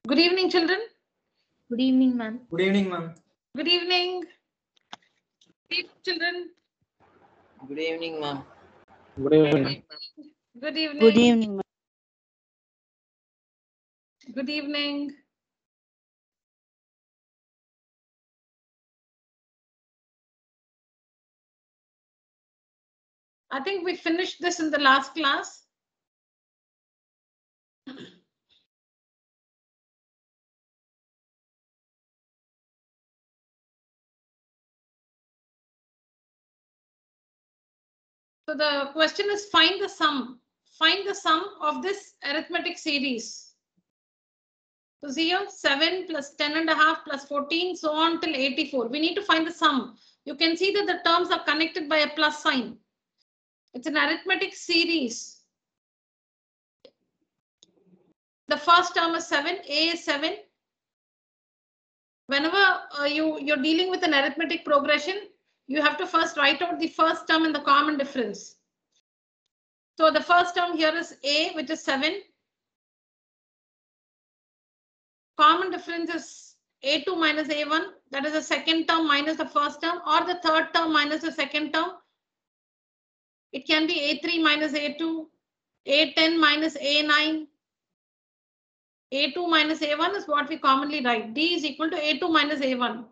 Good evening, children. Good evening, ma'am. Good evening, ma'am. Good evening. Children. Good evening, ma'am. Good evening. Good evening. Good evening, ma'am. Good evening. I think we finished this in the last class. So the question is find the sum. Find the sum of this arithmetic series. So 0, 7 plus 10.5 plus 14, so on till 84. We need to find the sum. You can see that the terms are connected by a plus sign. It's an arithmetic series. The first term is 7, A is 7. Whenever you're dealing with an arithmetic progression, you have to first write out the first term and the common difference. So the first term here is A, which is 7. Common difference is A2 minus A1. That is the second term minus the first term, or the third term minus the second term. It can be A3 minus A2, A10 minus A9. A2 minus A1 is what we commonly write. D is equal to A2 minus A1.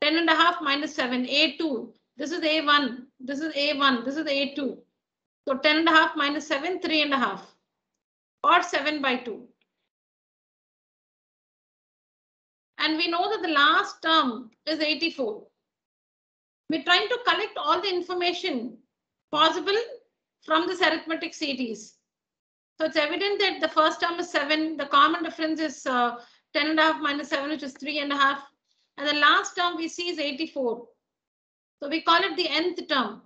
10.5 minus 7, A2. This is A1. This is A1. This is A2. So 10.5 minus 7, 3.5. Or 7 by 2. And we know that the last term is 84. We're trying to collect all the information possible from this arithmetic series. So it's evident that the first term is 7. The common difference is 10.5 minus 7, which is 3.5. And the last term we see is 84. So we call it the nth term.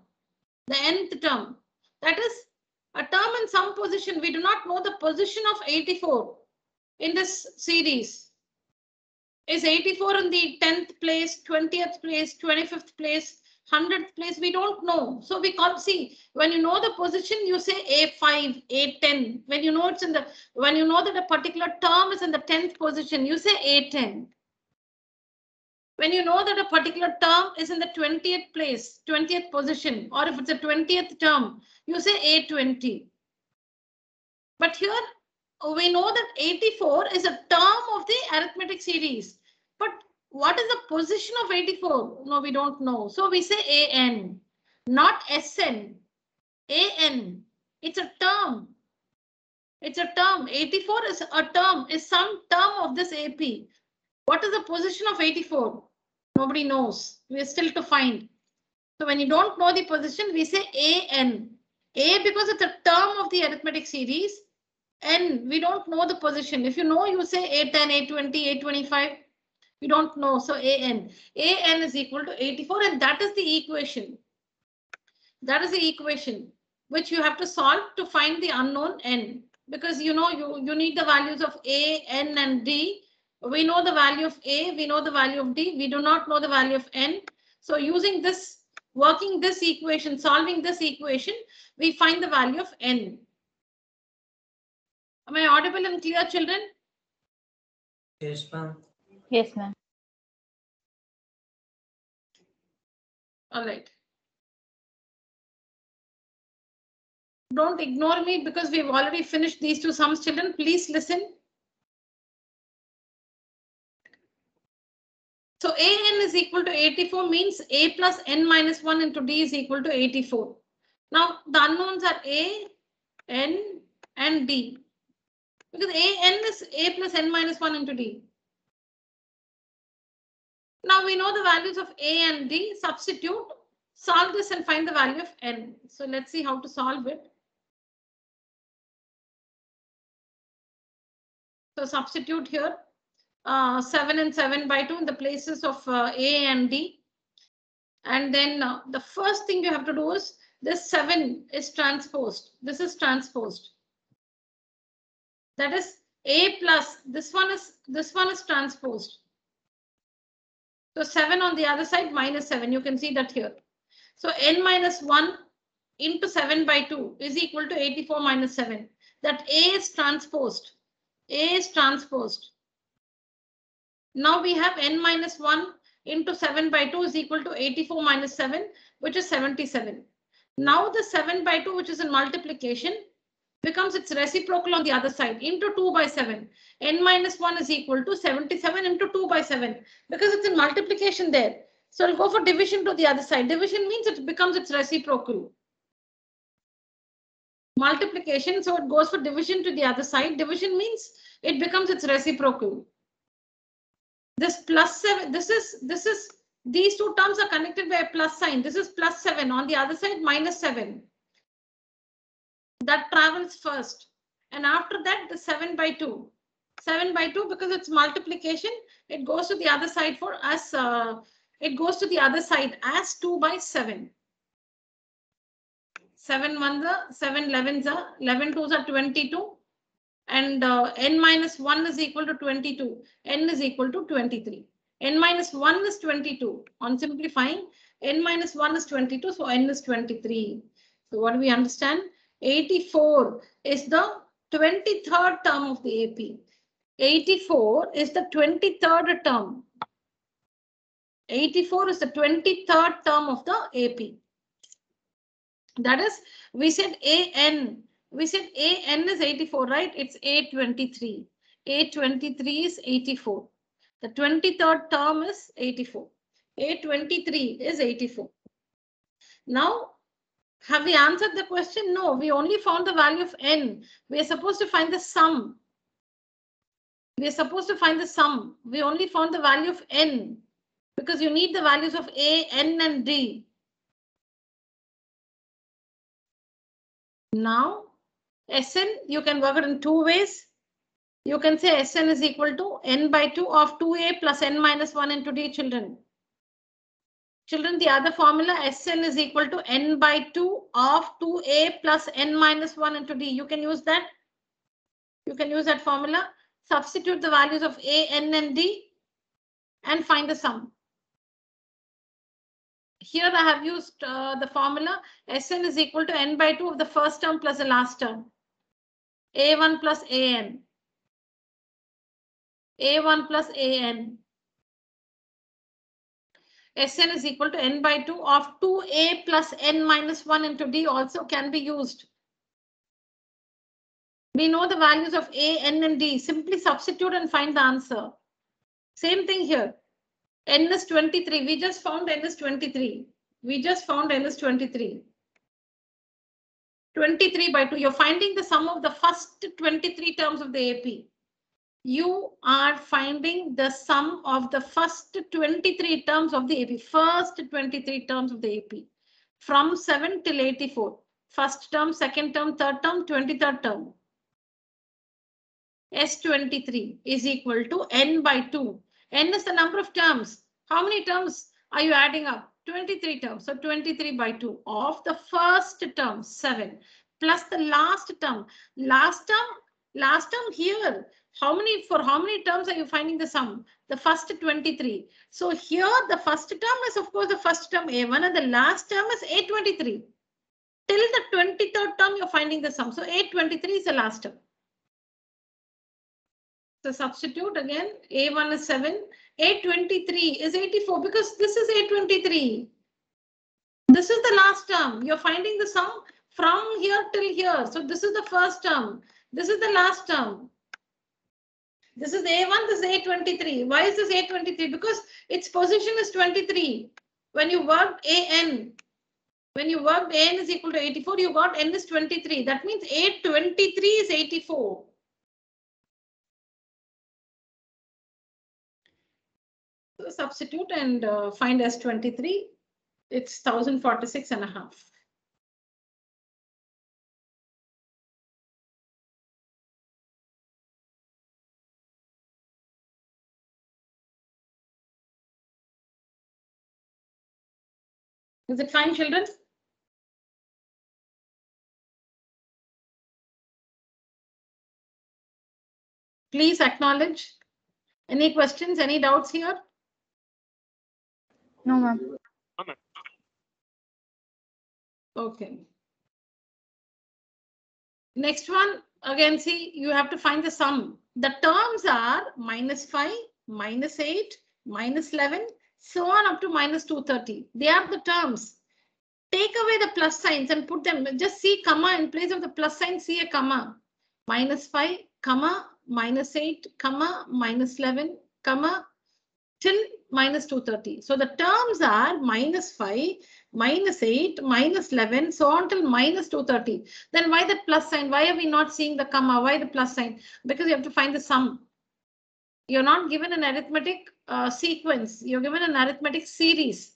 The nth term. That is a term in some position. We do not know the position of 84 in this series. Is 84 in the 10th place, 20th place, 25th place, 100th place? We don't know. So we can't see. When you know the position, you say A5, A10. When you know it's in the, when you know that a particular term is in the 10th position, you say A10. When you know that a particular term is in the 20th place, 20th position, or if it's a 20th term, you say A20. But here we know that 84 is a term of the arithmetic series. But what is the position of 84? No, we don't know. So we say AN, not SN. AN. It's a term. It's a term. 84 is a term, is some term of this AP. What is the position of 84? Nobody knows. We are still to find. So when you don't know the position, we say AN. A because it's a term of the arithmetic series. N, we don't know the position. If you know, you say A10, A20, A25. We don't know. So AN. AN is equal to 84, and that is the equation. That is the equation which you have to solve to find the unknown N. Because you know you need the values of A, N, and D. We know the value of A, we know the value of D, we do not know the value of N. So using this, working this equation, solving this equation, we find the value of N. Am I audible and clear, children? Yes, ma'am. Yes, ma'am. All right. Don't ignore me because we've already finished these two sums, children. Please listen. So AN is equal to 84 means A plus N minus 1 into D is equal to 84. Now the unknowns are A, N, and D. Because AN is A plus N minus 1 into D. Now we know the values of A and D. Substitute, solve this and find the value of N. So let's see how to solve it. So substitute here 7 and 7 by 2 in the places of A and D. And then the first thing you have to do is this 7 is transposed. This is transposed. That is A plus this one is transposed. So 7 on the other side minus 7. You can see that here. So N minus 1 into 7 by 2 is equal to 84 minus 7. That A is transposed. A is transposed. Now we have n minus 1 into 7 by 2 is equal to 84 minus 7, which is 77. Now the 7 by 2, which is in multiplication, becomes its reciprocal on the other side into 2 by 7. N minus 1 is equal to 77 into 2 by 7 because it's in multiplication there. So it'll go for division to the other side. Division means it becomes its reciprocal. Multiplication, so it goes for division to the other side. Division means it becomes its reciprocal. This plus 7, this is these two terms are connected by a plus sign. This is plus 7, on the other side minus 7. That travels first, and after that the 7 by 2. 7 by 2, because it's multiplication, it goes to the other side for us. It goes to the other side as 2 by 7. 7 1s are 7 11s are 11 2s are 22, and n minus 1 is equal to 22. N is equal to 23. N minus 1 is 22. On simplifying, n minus 1 is 22, so n is 23. So what do we understand? 84 is the 23rd term of the AP. 84 is the 23rd term. 84 is the 23rd term of the AP. That is, we said AN. We said AN is 84, right? It's A23. A23 is 84. The 23rd term is 84. A23 is 84. Now, have we answered the question? No, we only found the value of n. We are supposed to find the sum. We are supposed to find the sum. We only found the value of n because you need the values of A, N, and D. Now, Sn, you can work it in two ways. You can say Sn is equal to n by 2 of 2a plus n minus 1 into d, children. Children, the other formula, Sn is equal to n by 2 of 2a plus n minus 1 into d. You can use that. You can use that formula. Substitute the values of a, n, and d and find the sum. Here I have used the formula Sn is equal to n by 2 of the first term plus the last term. A1 plus An. A1 plus An. Sn is equal to n by 2 of 2a plus n minus 1 into d also can be used. We know the values of a, n, and d. Simply substitute and find the answer. Same thing here. N is 23. We just found n is 23. We just found n is 23. 23 by 2. You're finding the sum of the first 23 terms of the AP. You are finding the sum of the first 23 terms of the AP. First 23 terms of the AP. From 7 till 84. First term, second term, third term, 23rd term. S23 is equal to n by 2. N is the number of terms. How many terms are you adding up? 23 terms. So 23 by 2 of the first term, 7, plus the last term. Last term here. For how many terms are you finding the sum? The first 23. So here the first term is of course the first term A1 and the last term is A23. Till the 23rd term you're finding the sum. So A23 is the last term. So substitute again, A1 is 7, A23 is 84 because this is A23. This is the last term. You're finding the sum from here till here. So this is the first term. This is the last term. This is A1, this is A23. Why is this A23? Because its position is 23. When you worked AN, when you worked AN is equal to 84, you got N is 23. That means A23 is 84. So substitute and find S23. It's 1046.5. Is it fine, children? Please acknowledge. Any questions, any doubts here? No, ma'am. Okay. Next one, again, see, you have to find the sum. The terms are -5, minus 8, minus 11, so on up to minus 230. They are the terms. Take away the plus signs and put them, just see comma in place of the plus sign, see a comma. Minus 5, comma, minus 8, comma, minus 11, comma, till minus 230. So the terms are minus 5, minus 8, minus 11, so on till minus 230. Then why that plus sign? Why are we not seeing the comma? Why the plus sign? Because you have to find the sum. You're not given an arithmetic sequence. You're given an arithmetic series.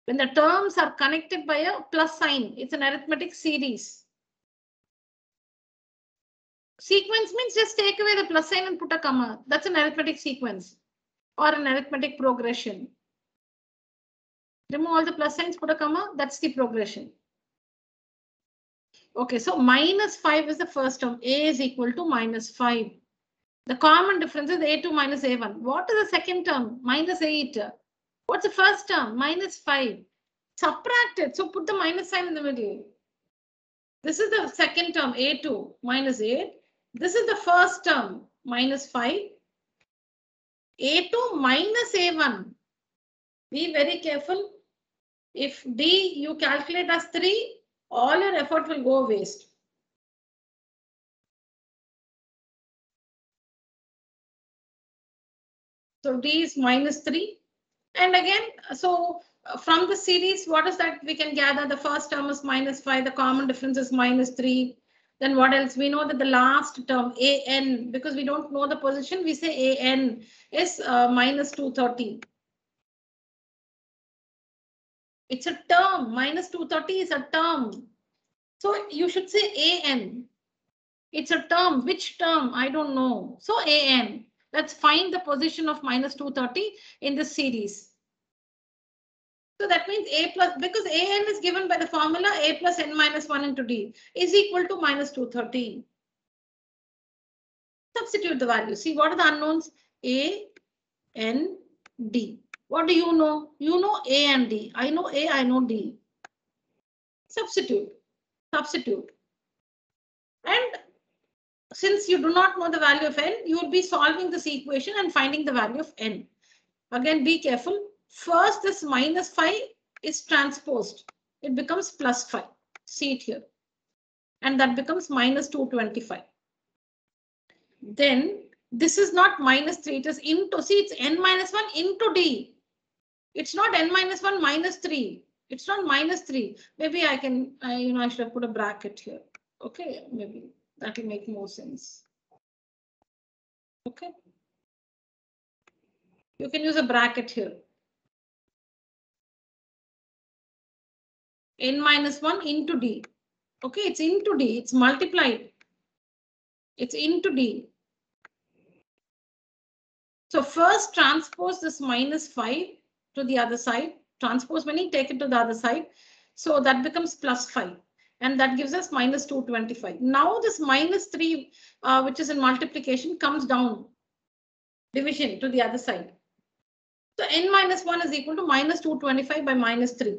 When the terms are connected by a plus sign, it's an arithmetic series. Sequence means just take away the plus sign and put a comma. That's an arithmetic sequence or an arithmetic progression. Remove all the plus signs, put a comma. That's the progression. Okay, so minus 5 is the first term. A is equal to minus 5. The common difference is A2 minus A1. What is the second term? Minus 8. What's the first term? Minus 5. Subtract it. So put the minus sign in the middle. This is the second term, A2 minus 8. This is the first term, minus 5. A2 minus A1. Be very careful. If D you calculate as 3, all your effort will go waste. So D is minus 3. And again, so from the series, what is that we can gather? The first term is minus 5. The common difference is minus 3. Then what else? We know that the last term, AN, because we don't know the position, we say AN is minus 230. It's a term. Minus 230 is a term. So you should say AN. It's a term. Which term? I don't know. So AN. Let's find the position of minus 230 in this series. So that means A plus, because AN is given by the formula A plus N minus 1 into D is equal to minus 230. Substitute the value. See, what are the unknowns? A, N, D. What do you know? You know A and D. I know A, I know D. Substitute. Substitute. And since you do not know the value of N, you will be solving this equation and finding the value of N. Again, be careful. First, this minus 5 is transposed. It becomes plus 5. See it here. And that becomes minus 225. Then this is not minus 3. It is into, see, it's N minus 1 into D. It's not N minus 1 minus 3. It's not minus 3. Maybe I can, I should have put a bracket here. Okay, maybe that will make more sense. Okay. You can use a bracket here. N minus 1 into D. Okay, it's into D. It's multiplied. It's into D. So first transpose this minus 5 to the other side. Transpose meaning take it to the other side. So that becomes plus 5. And that gives us minus 225. Now this minus 3, which is in multiplication, comes down. Division to the other side. So N minus 1 is equal to minus 225 by minus 3.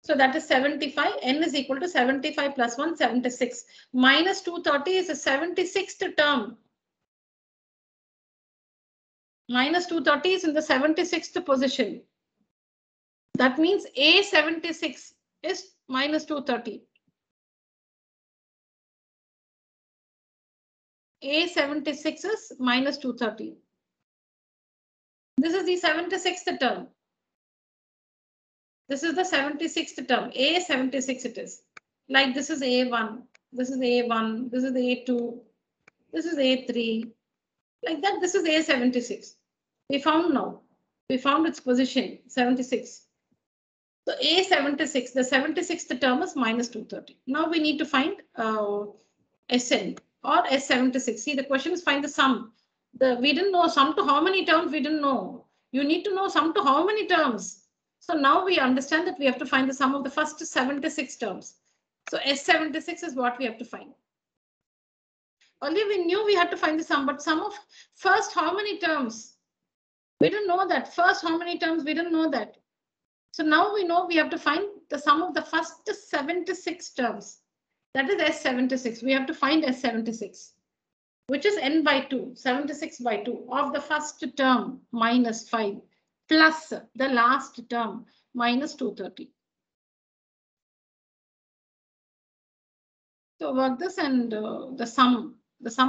So that is 75. N is equal to 75 plus 1, 76. Minus 230 is the 76th term. Minus 230 is in the 76th position. That means A76 is minus 230. A76 is minus 230. This is the 76th term. This is the 76th term. A76 it is. Like this is A1. This is A1. This is A2. This is A3. Like that, this is A76. We found now. We found its position, 76. So A76, the 76th term is minus 230. Now we need to find SN or S76. See, the question is find the sum. We didn't know sum to how many terms, we didn't know. You need to know sum to how many terms. So now we understand that we have to find the sum of the first 76 terms. So S76 is what we have to find. Earlier we knew we had to find the sum, but sum of first how many terms? We didn't know that. First how many terms? We didn't know that. So now we know we have to find the sum of the first 76 terms. That is S76. We have to find S76. which is n by 2, 76 by 2 of the first term minus 5 plus the last term minus 230. So work this and the sum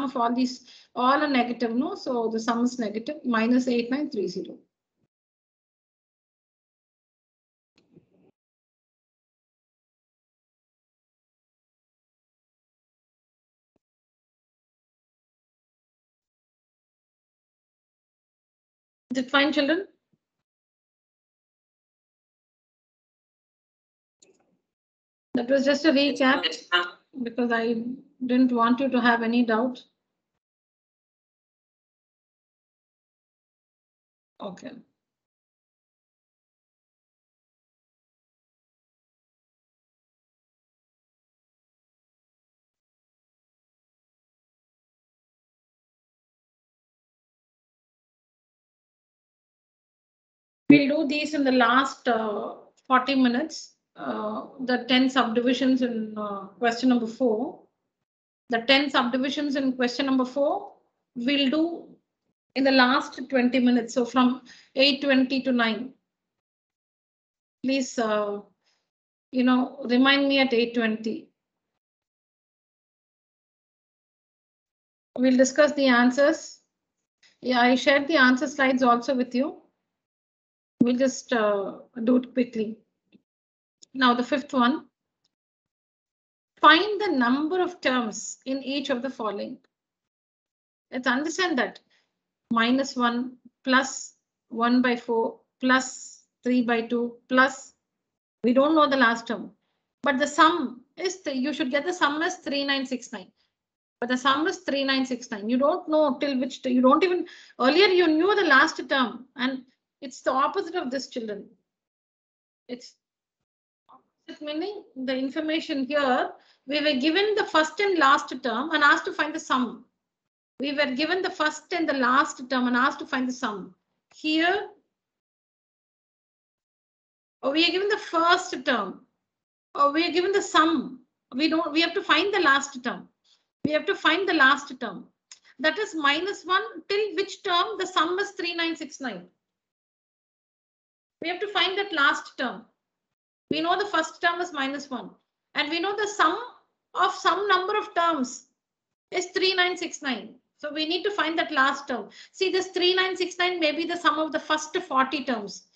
of all these, all are negative, no? So the sum is negative, minus 8930. Is it fine, children? That was just a recap because I didn't want you to have any doubt. Okay. We'll do these in the last 40 minutes. The 10 subdivisions in question number 4. The 10 subdivisions in question number 4 we'll do in the last 20 minutes. So from 8:20 to 9. Please, remind me at 8:20. We'll discuss the answers. Yeah, I shared the answer slides also with you. We'll just do it quickly. Now the 5th one. Find the number of terms in each of the following. Let's understand that -1 plus 1 by 4 plus 3 by 2 plus, we don't know the last term, but the sum is, you should get the sum as 3969. But the sum is 3969. You don't know till which, you don't even, earlier you knew the last term, and it's the opposite of this, children. It's meaning the information here, we were given the first and last term and asked to find the sum. We were given the first and the last term and asked to find the sum. Here, we are given the first term, or we are given the sum. We have to find the last term. We have to find the last term. That is -1 till which term the sum is 3969. We have to find that last term. We know the first term is -1 and we know the sum of some number of terms is 3969. So we need to find that last term. See, this 3969 may be the sum of the first 40 terms.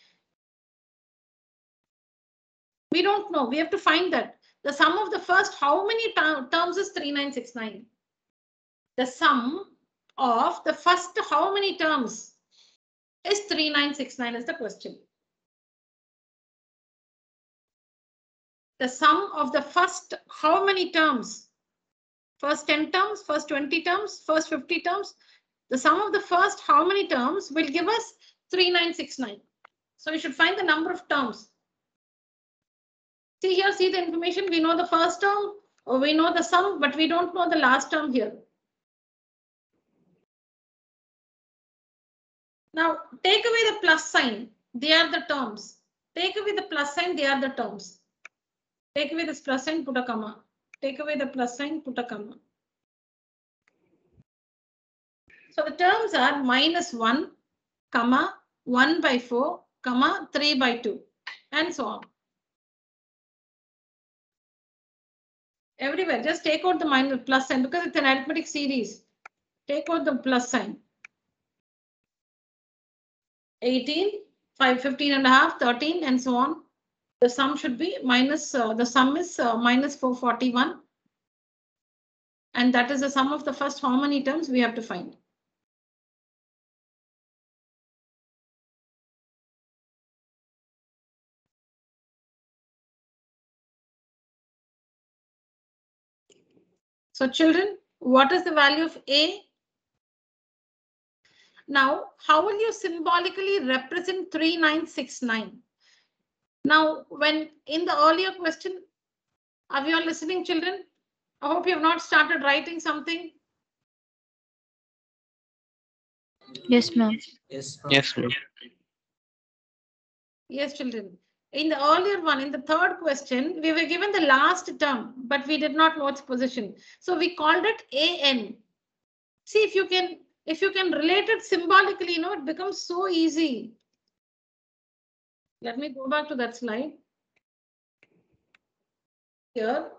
We don't know. We have to find that. The sum of the first, how many terms is 3969? The sum of the first, how many terms is 3969 is the question. The sum of the first, how many terms? First 10 terms, first 20 terms, first 50 terms. The sum of the first, how many terms will give us 3969. So we should find the number of terms. See here, see the information. We know the first term, or we know the sum, but we don't know the last term here. Now take away the plus sign. They are the terms. Take away the plus sign. They are the terms. Take away this plus sign, put a comma. Take away the plus sign, put a comma. So the terms are -1, comma, 1 by 4, comma, 3 by 2, and so on. Everywhere, just take out the minus plus sign because it's an arithmetic series. Take out the plus sign. 18, 5, 15 and a half, 13, and so on. The sum should be minus, the sum is minus 441. And that is the sum of the first how many terms we have to find. So children, what is the value of A? Now, how will you symbolically represent 3969? Now, when in the earlier question, are you all listening, children? I hope you have not started writing something. Yes, ma'am. Yes, Yes, ma'am. Yes, children. In the earlier one, in the third question, we were given the last term, but we did not know its position. So we called it AN. See if you can relate it symbolically, you know, it becomes so easy. Let me go back to that slide. Here,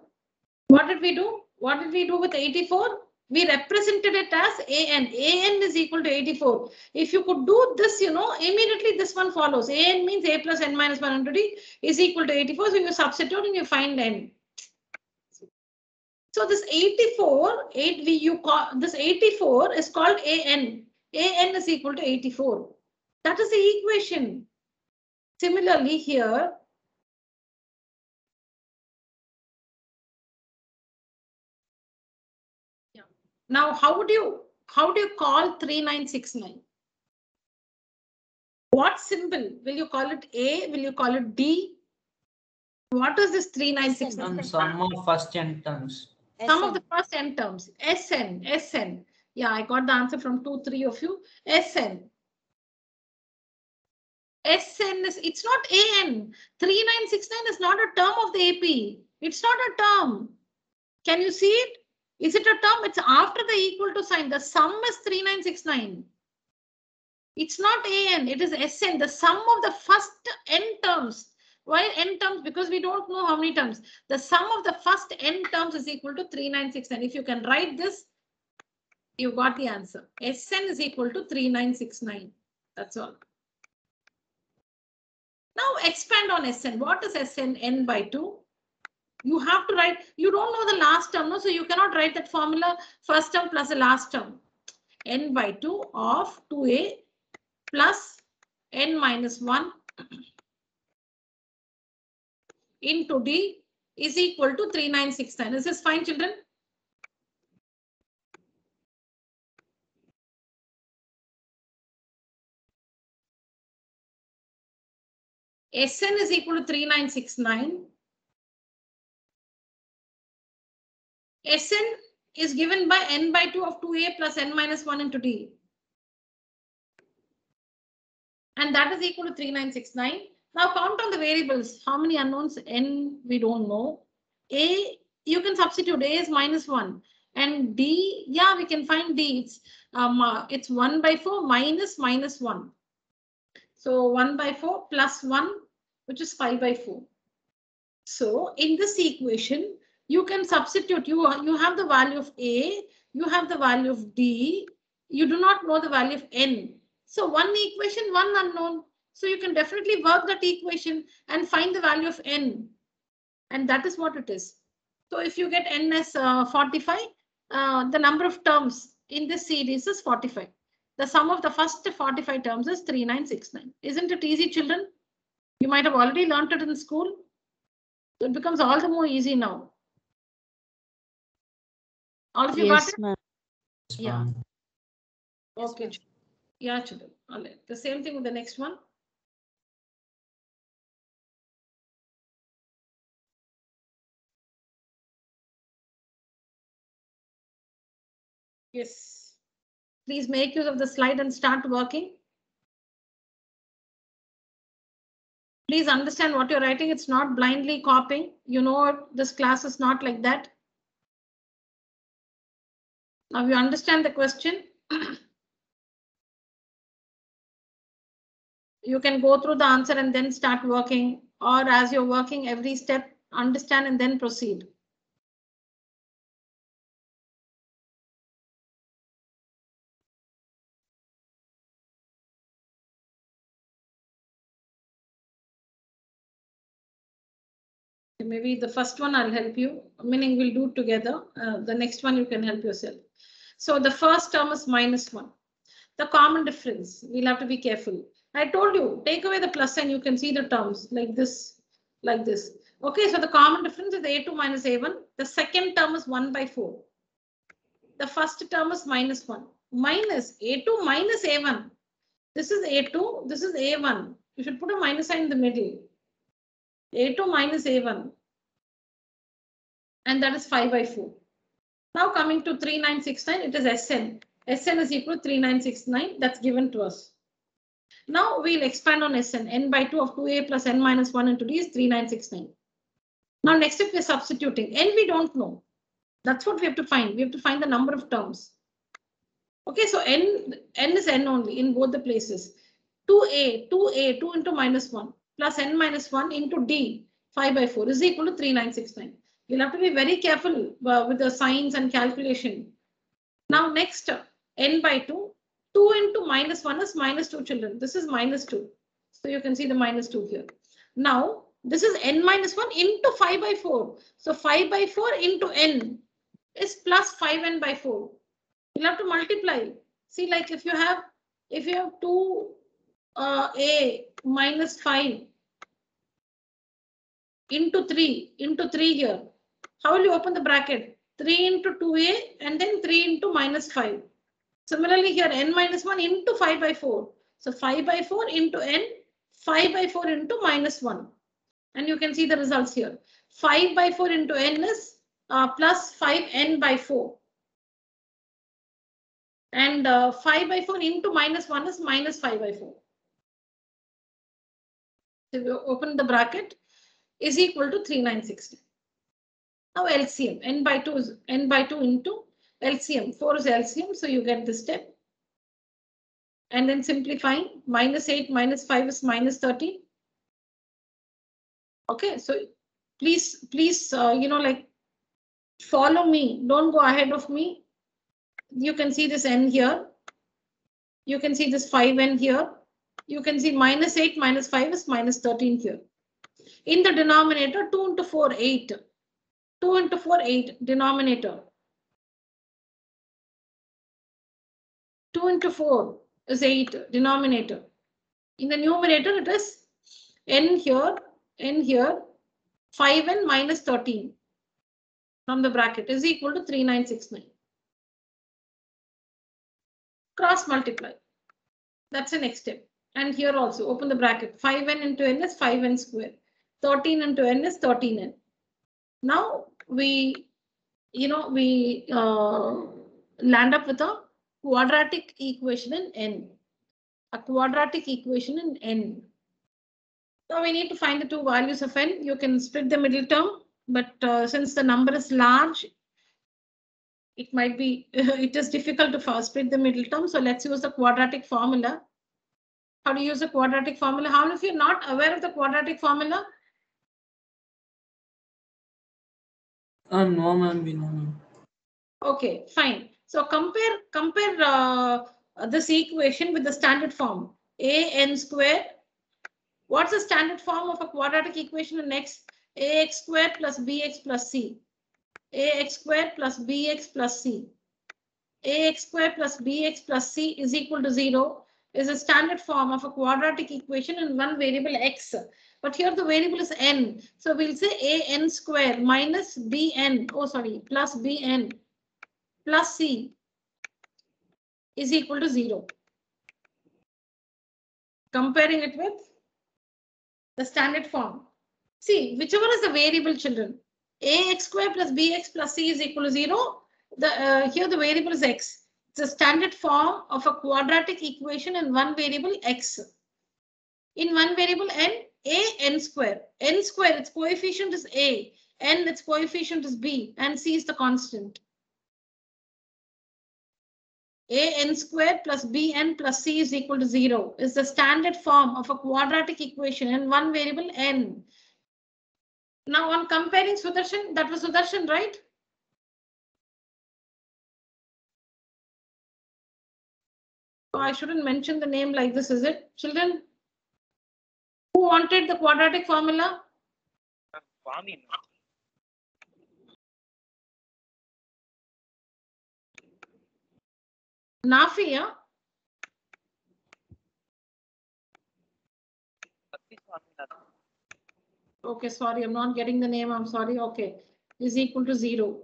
what did we do? What did we do with 84? We represented it as AN. AN is equal to 84. If you could do this, you know, immediately this one follows. AN means A plus N minus 1 into D is equal to 84. So you substitute and you find N. So this 84, this 84 is called AN. AN is equal to 84. That is the equation. Similarly here, now how do you call 3969? What symbol? Will you call it A? Will you call it D? What is this 3969? Sum of first n terms. Sum of the first n terms. SN. SN. Yeah, I got the answer from 2-3 of you. SN. SN is, it's not AN. 3969 is not a term of the AP. It's not a term. Can you see it? Is it a term? It's after the equal to sign. The sum is 3969. It's not AN. It is SN. The sum of the first n terms. Why n terms? Because we don't know how many terms. The sum of the first n terms is equal to 3969. If you can write this, you got the answer. SN is equal to 3969. That's all. Now expand on SN. What is SN? N by 2. You have to write, you don't know the last term, no? So you cannot write that formula first term plus the last term. N by 2 of 2A plus N minus 1 into D is equal to 3969. This is fine, children. SN is equal to 3969. SN is given by N by 2 of 2A plus N minus 1 into D. And that is equal to 3969. Now count on the variables. How many unknowns? N, we don't know. A, you can substitute. A is minus 1. And D, yeah, we can find D. It's 1 by 4 minus 1. So 1 by 4 plus 1, which is 5 by 4. So in this equation, you can substitute. You have the value of A, you have the value of D, you do not know the value of N. So one equation, one unknown. So you can definitely work that equation and find the value of N. And that is what it is. So if you get N as 45, the number of terms in this series is 45. The sum of the first 45 terms is 3969. Isn't it easy, children? You might have already learned it in school. So it becomes all the more easy now. All of you got it? Yeah. Okay. Yeah, children. All right. The same thing with the next one. Yes. Please make use of the slide and start working. Please understand what you're writing. It's not blindly copying. You know, this class is not like that. Now you understand the question. You can go through the answer and then start working, or as you're working every step, understand and then proceed. Maybe the first one I'll help you, meaning we'll do it together. The next one you can help yourself. So the first term is minus 1. The common difference, we'll have to be careful. I told you, take away the plus sign, you can see the terms like this, like this. Okay, so the common difference is A2 minus A1. The second term is 1 by 4. The first term is minus 1. Minus A2 minus A1. This is A2, this is A1. You should put a minus sign in the middle. A2 minus A1. And that is 5 by 4. Now coming to 3969, it is SN. SN is equal to 3969. That's given to us. Now we'll expand on SN. N by 2 of 2A plus N minus 1 into D is 3969. Now next step we're substituting. N we don't know. That's what we have to find. We have to find the number of terms. Okay, so n is n only in both the places. 2a, 2 into minus 1 plus n minus 1 into d 5 by 4 is equal to 3969. You'll have to be very careful with the signs and calculation. Now next, n by 2. 2 into minus 1 is minus 2, children. This is minus 2. So you can see the minus 2 here. Now this is n minus 1 into 5 by 4. So 5 by 4 into n is plus 5n by 4. You'll have to multiply. See, like if you have 2 a minus 5 into 3 here, how will you open the bracket? 3 into 2a and then 3 into minus 5. Similarly here, n minus 1 into 5 by 4. So 5 by 4 into n, 5 by 4 into minus 1. And you can see the results here. 5 by 4 into n is plus 5n by 4. And 5 by 4 into minus 1 is minus 5 by 4. So you open the bracket is equal to 3960. Now LCM, n by 2 is n by 2 into LCM. 4 is LCM, so you get this step. And then simplifying, minus 8 minus 5 is minus 13. Okay, so please, like follow me. Don't go ahead of me. You can see this n here. You can see this 5n here. You can see minus 8 minus 5 is minus 13 here. In the denominator, 2 into 4, 8. 2 into 4, 8. Denominator. 2 into 4 is 8. Denominator. In the numerator, it is n here, 5n minus 13 from the bracket is equal to 3969. Cross multiply. That's the next step. And here also open the bracket. 5n into n is 5n square. 13 into n is 13n. Now we land up with a quadratic equation in n. A quadratic equation in n. Now we need to find the two values of n. You can split the middle term, but since the number is large, it might be, it is difficult to split the middle term. So let's use the quadratic formula. How to use the quadratic formula? How many of you are not aware of the quadratic formula? No, ma'am, we know, ma'am. Okay, fine. So compare this equation with the standard form. A(n square). What's the standard form of a quadratic equation in x? Ax square plus bx plus c. Ax square plus bx plus c. Ax square plus bx plus c is equal to 0 is a standard form of a quadratic equation in one variable x. But here the variable is n. So we'll say an square minus bn, plus bn plus c is equal to 0. Comparing it with the standard form. See, whichever is the variable, children, ax square plus bx plus c is equal to 0. Here the variable is x. It's a standard form of a quadratic equation in one variable x. In one variable n square. N square, its coefficient is a, n its coefficient is b, and c is the constant. An square plus bn plus c is equal to 0 is the standard form of a quadratic equation in one variable n. Now on comparing Sudarshan, that was Sudarshan, right? Oh, I shouldn't mention the name like this, is it? Children, who wanted the quadratic formula? Nafi, yeah? Okay, sorry, I'm not getting the name. I'm sorry. Okay, is equal to 0.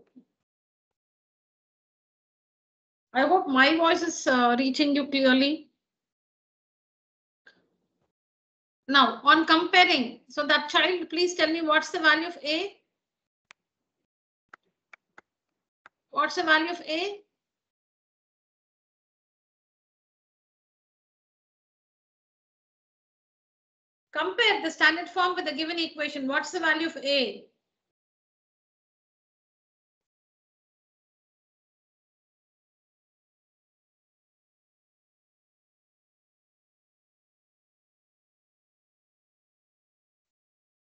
I hope my voice is reaching you clearly. Now, on comparing, so that child, please tell me what's the value of A? What's the value of A? Compare the standard form with the given equation. What's the value of A?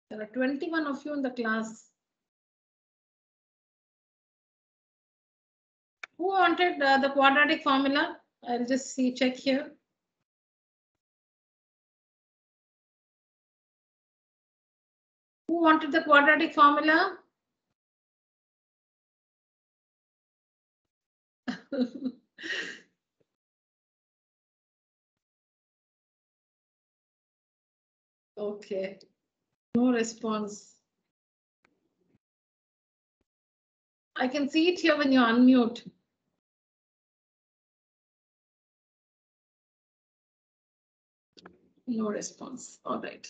There are 21 of you in the class. Who wanted the quadratic formula? I'll just check here. Who wanted the quadratic formula? Okay, no response. I can see it here when you unmute. No response. All right.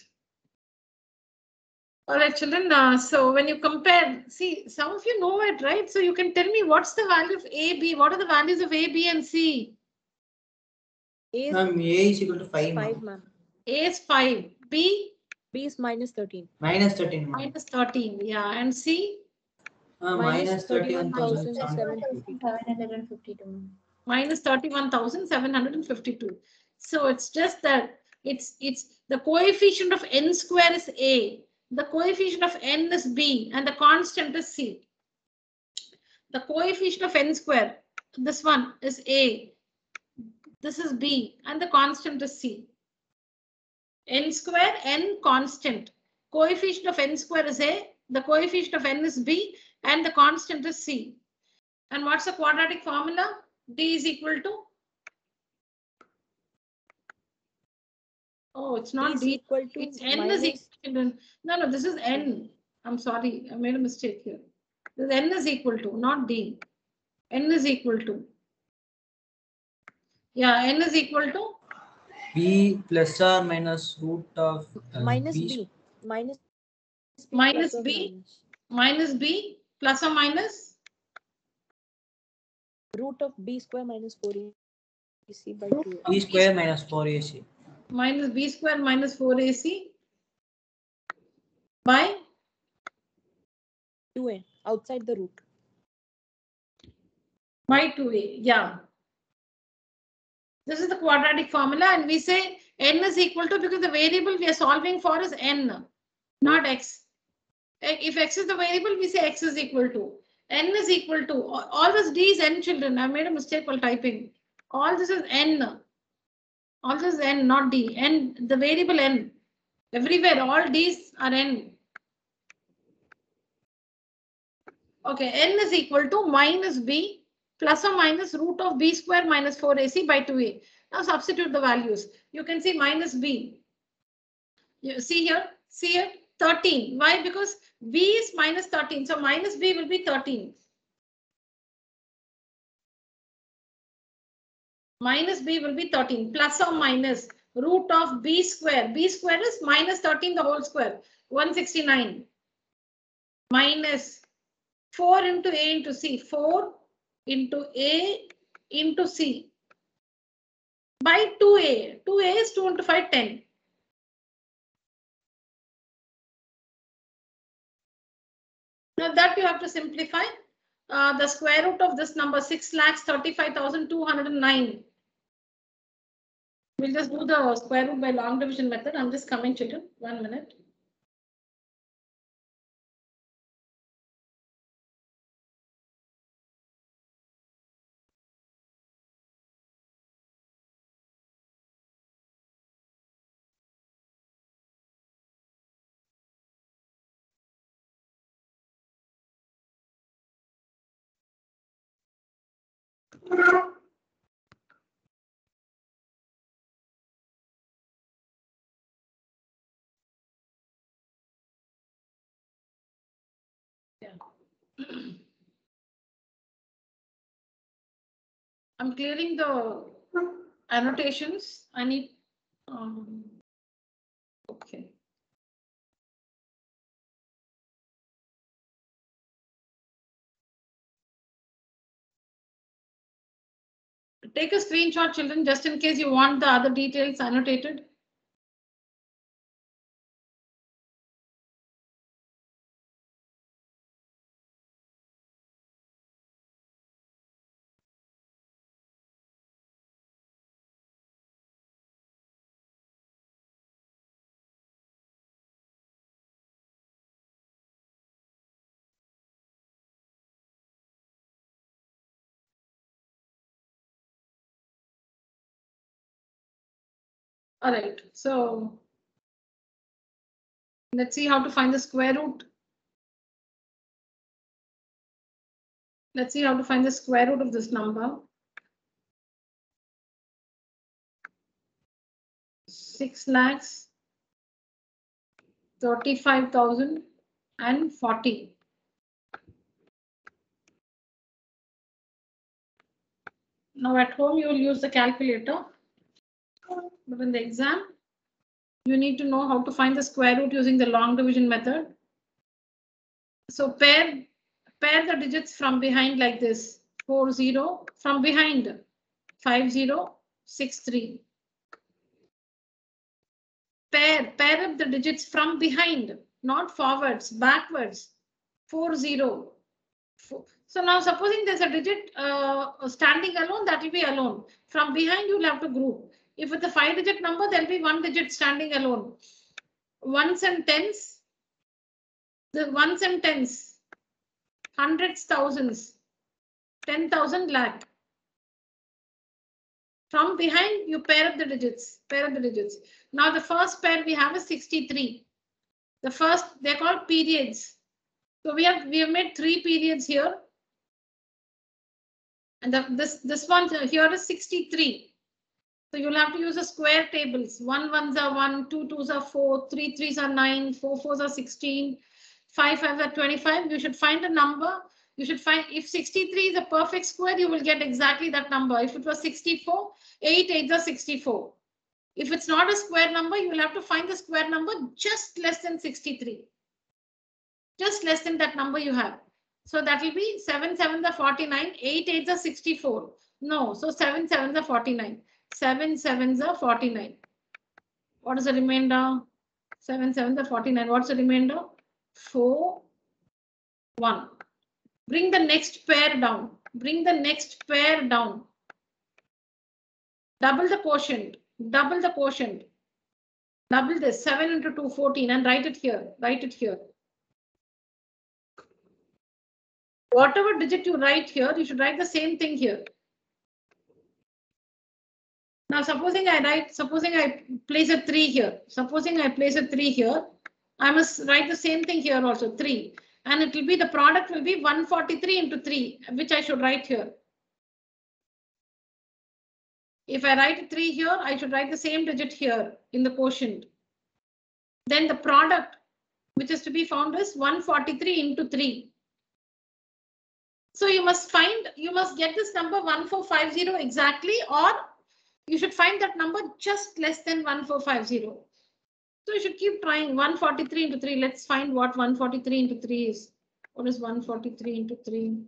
All right, children. So when you compare, see, some of you know it, right? So you can tell me what's the value of A, B? What are the values of A, B, and C? Ma'am, A is equal to 5. 5, ma'am. A is 5. B? B is minus 13. Minus 13. Ma'am. Minus 13. Yeah. And C? Minus 31,752. Minus 31,752. So it's just that it's the coefficient of n square is A, the coefficient of n is B, and the constant is C. The coefficient of n square, this one is A, this is B, and the constant is C. N square, n constant. Coefficient of n square is A, the coefficient of n is B, and the constant is C. And what's the quadratic formula? D is equal to? Oh, it's not D. Equal to it's N is equal to. No, this is N. I'm sorry, I made a mistake here. This N is equal to, not D. N is equal to. Yeah, N is equal to? B plus or minus root of minus B. B. Minus B. Minus plus or B. minus. Minus B plus or minus? Root of B square minus 4AC by 2. B square minus 4AC. Minus B square minus 4AC by? 2A, outside the root. By 2A, yeah. This is the quadratic formula, and we say n is equal to, because the variable we are solving for is n, not x. If x is the variable, we say x is equal to. N is equal to, all this D is n, children. I made a mistake while typing. All this is n. All this is n, not D. N, the variable n. Everywhere, all D's are n. Okay, n is equal to minus B plus or minus root of B square minus 4AC by 2A. Now substitute the values. You can see minus B. You see here, 13. Why? Because B is minus 13. So minus B will be 13. Minus B will be 13 plus or minus root of B square. B square is minus 13 the whole square, 169. Minus 4 into A into C, 4 into A into C by 2A. 2A is 2 into 5, 10. Now that you have to simplify. The square root of this number, 6,35,209. We'll just do the square root by long division method. I'm just coming, children. 1 minute. Yeah. I'm clearing the annotations. I need. Okay. Take a screenshot, children, just in case you want the other details annotated. All right, so let's see how to find the square root. Let's see how to find the square root of this number. 6,35,040. Now at home you will use the calculator, but in the exam you need to know how to find the square root using the long division method. So pair the digits from behind like this. 40 from behind 5063. Pair up the digits from behind, not forwards, backwards. 40. So now supposing there's a digit standing alone, that will be alone. From behind you'll have to group. If it's a 5-digit number, there'll be one digit standing alone. Ones and tens, the ones and tens, hundreds, thousands, 10,000 lakh. From behind, you pair up the digits. Now the first pair we have is 63. The first, they're called periods. So we have made 3 periods here. And this one here is 63. So you'll have to use the square tables. 1 1s are 1, 2 2s are 4, 3 3s are 9, 4 4s are 16, 5 5s are 25. You should find a number. You should find if 63 is a perfect square, you will get exactly that number. If it was 64, 8 8s are 64. If it's not a square number, you will have to find the square number just less than 63. Just less than that number you have. So that will be 7 7s are 49, 8 8s are 64. No, so 7 7s are 49. 7 7s are 49. What is the remainder? 7 7s are 49. What's the remainder? 4 1. Bring the next pair down. Double the quotient. Double this 7 into 2 14 and write it here. Whatever digit you write here, you should write the same thing here. Now supposing I place a 3 here. I must write the same thing here also, 3. And it will be, the product will be 143 into 3, which I should write here. If I write 3 here, I should write the same digit here in the quotient. Then the product, which is to be found, is 143 into 3. So you must get this number 1450 exactly, or you should find that number just less than 1450. So you should keep trying. 143 into 3. Let's find what 143 into 3 is. What is 143 into 3?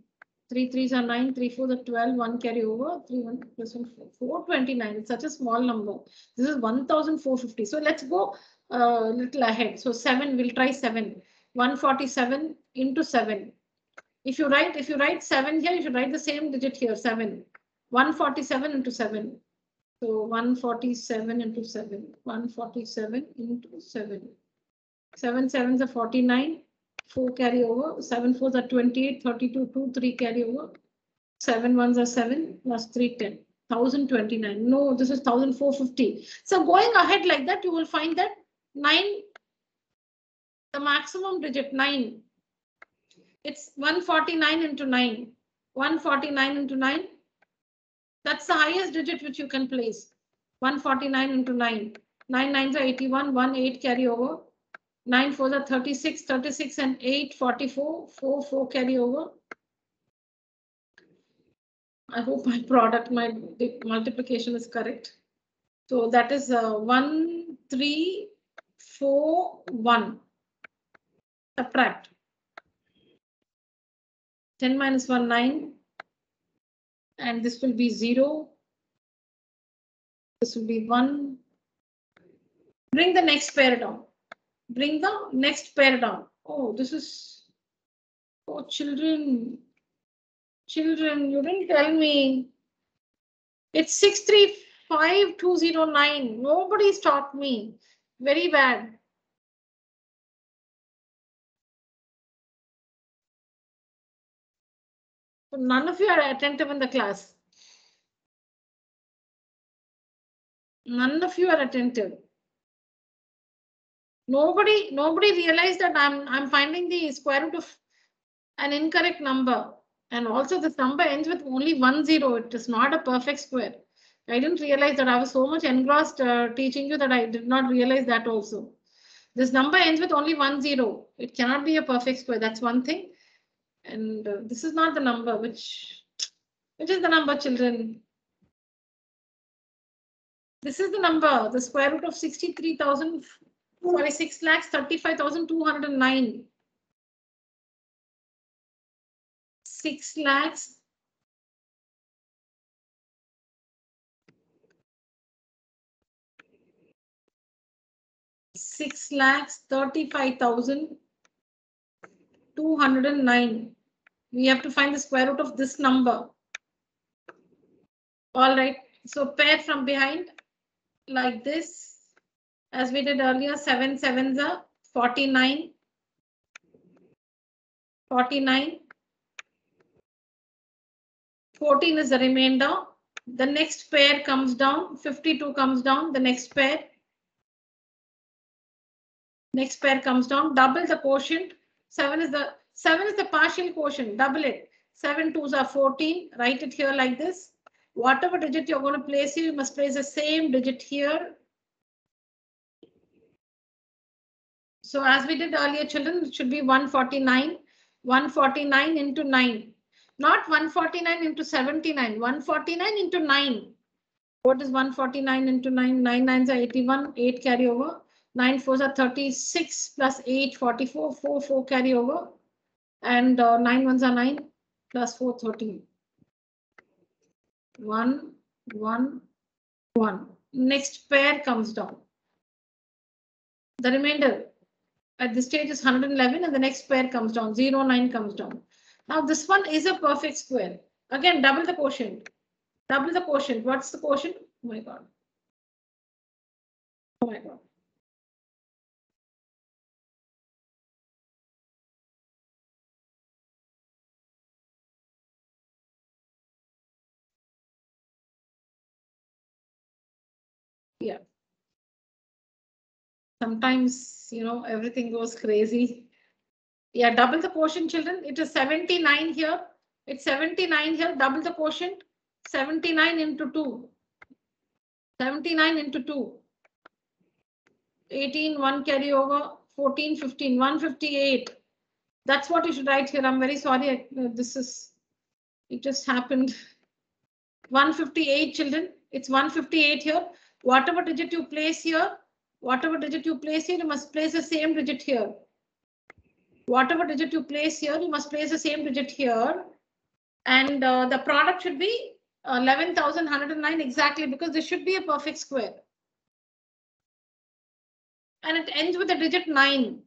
3 3s are 9, 3 4s are 12, 1 carry over, 3 1 plus 1 4. 429. It's such a small number. This is 1450. So let's go a little ahead. So 7, we'll try 7. 147 into 7. If you write 7 here, you should write the same digit here, 7. 147 into 7. So 147 into 7. 147 into 7. 7 7s are 49. 4 carry over. 7 4s are 28. 32. 2 3 carry over. 7 1s are 7 plus 3 10. 1029. No, this is 1450. So going ahead like that, you will find that 9, the maximum digit 9. It's 149 into 9. 149 into 9. That's the highest digit which you can place. 149 into 9. 9 9s are 81. 1 8 carry over. 9 4s are 36. 36 and 8 44. 4 4 carry over. I hope my multiplication is correct. So that is 1 3 4 1. Subtract. 10 minus 1 9. And this will be 0. This will be 1. Bring the next pair down. Oh, this is. Oh, children, you didn't tell me. It's 635209. Nobody's taught me. Very bad. So none of you are attentive in the class. None of you are attentive. Nobody realized that I'm finding the square root of an incorrect number. And also this number ends with only 1 0. It is not a perfect square. I didn't realize that. I was so much engrossed teaching you that I did not realize that also. This number ends with only 1 0. It cannot be a perfect square. That's one thing. And this is not the number. Which is the number, children? This is the number. The square root of 63,000. Sorry, 6,35,209. 6 lakhs. 6,35,209. We have to find the square root of this number. All right. So pair from behind like this, as we did earlier. 7 sevens are 49. 49. 14 is the remainder. The next pair comes down. 52 comes down. The next pair. Next pair comes down. Double the quotient. 7 is the partial quotient. Double it. 7 2s are 14. Write it here like this. Whatever digit you're going to place here, you must place the same digit here. So as we did earlier, children, it should be 149. 149 into 9. Not 149 into 79. 149 into 9. What is 149 into 9? 9 9s are 81. 8 carry over. 9 4s are 36 plus 8 44. 4 4 carry over. And 9 1s are 9 plus 4 13. 1 1 1. Next pair comes down. The remainder at this stage is 111 and the next pair comes down. 0 9 comes down. Now this one is a perfect square. Again, double the quotient. Double the quotient. What's the quotient? Oh my God. Oh my God. Yeah. Sometimes, everything goes crazy. Yeah, double the quotient, children. It is 79 here. It's 79 here. Double the quotient. 79 into 2. 79 into 2. 18, 1 carry over. 14, 15, 158. That's what you should write here. I'm very sorry. It just happened. 158, children. It's 158 here. Whatever digit you place here, you must place the same digit here. Whatever digit you place here, you must place the same digit here. And the product should be 11,109 exactly, because this should be a perfect square. And it ends with the digit 9.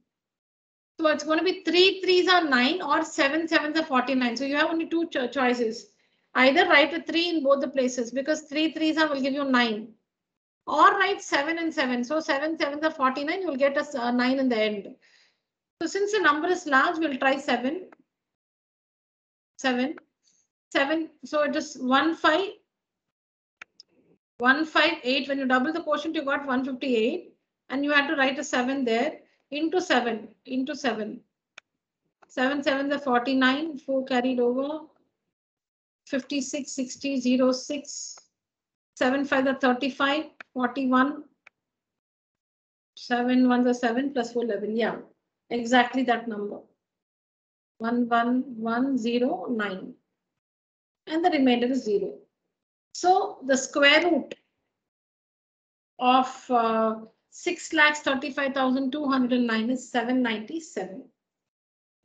So it's going to be 3 3s are 9 or 7 7s are 49. So you have only two choices. Either write a 3 in both the places, because 3 3s will give you 9. Or write 7 and 7. So 7 7s are 49. You will get a 9 in the end. So since the number is large, we'll try 7. 7. 7. So it is 158. When you double the quotient, you got 158. And you have to write a 7 there. Into 7. Into 7. 7 7s are 49. 4 carried over. 56, 60, 0, 6. 7 5 are 35. 41. 7 1s are 7 plus 4 11. Yeah, exactly that number. 11109. And the remainder is 0. So the square root of 6,35,209 is 797.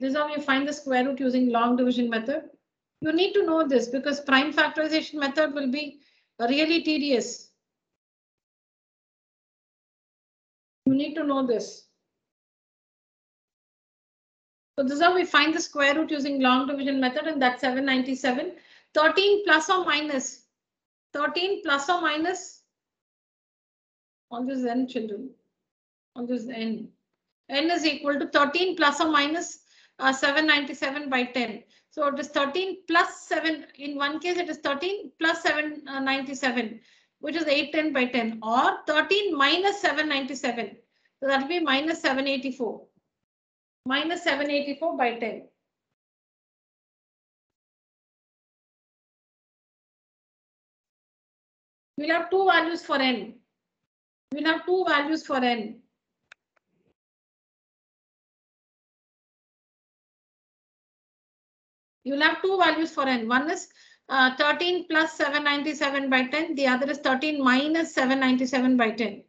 This is how you find the square root using long division method. You need to know this because prime factorization method will be really tedious. You need to know this. So this is how we find the square root using long division method, and that's 797. 13 plus or minus. 13 plus or minus on this n, children. On this n. N is equal to 13 plus or minus 797 by 10. So it is 13 plus 7. In one case, it is 13 plus 797. which is 810 by 10, or 13 minus 797. So that will be minus 784. Minus 784 by 10. We'll have two values for n. We'll have two values for n. You'll have two values for n. One is 13 plus 797 by 10. The other is 13 minus 797 by 10.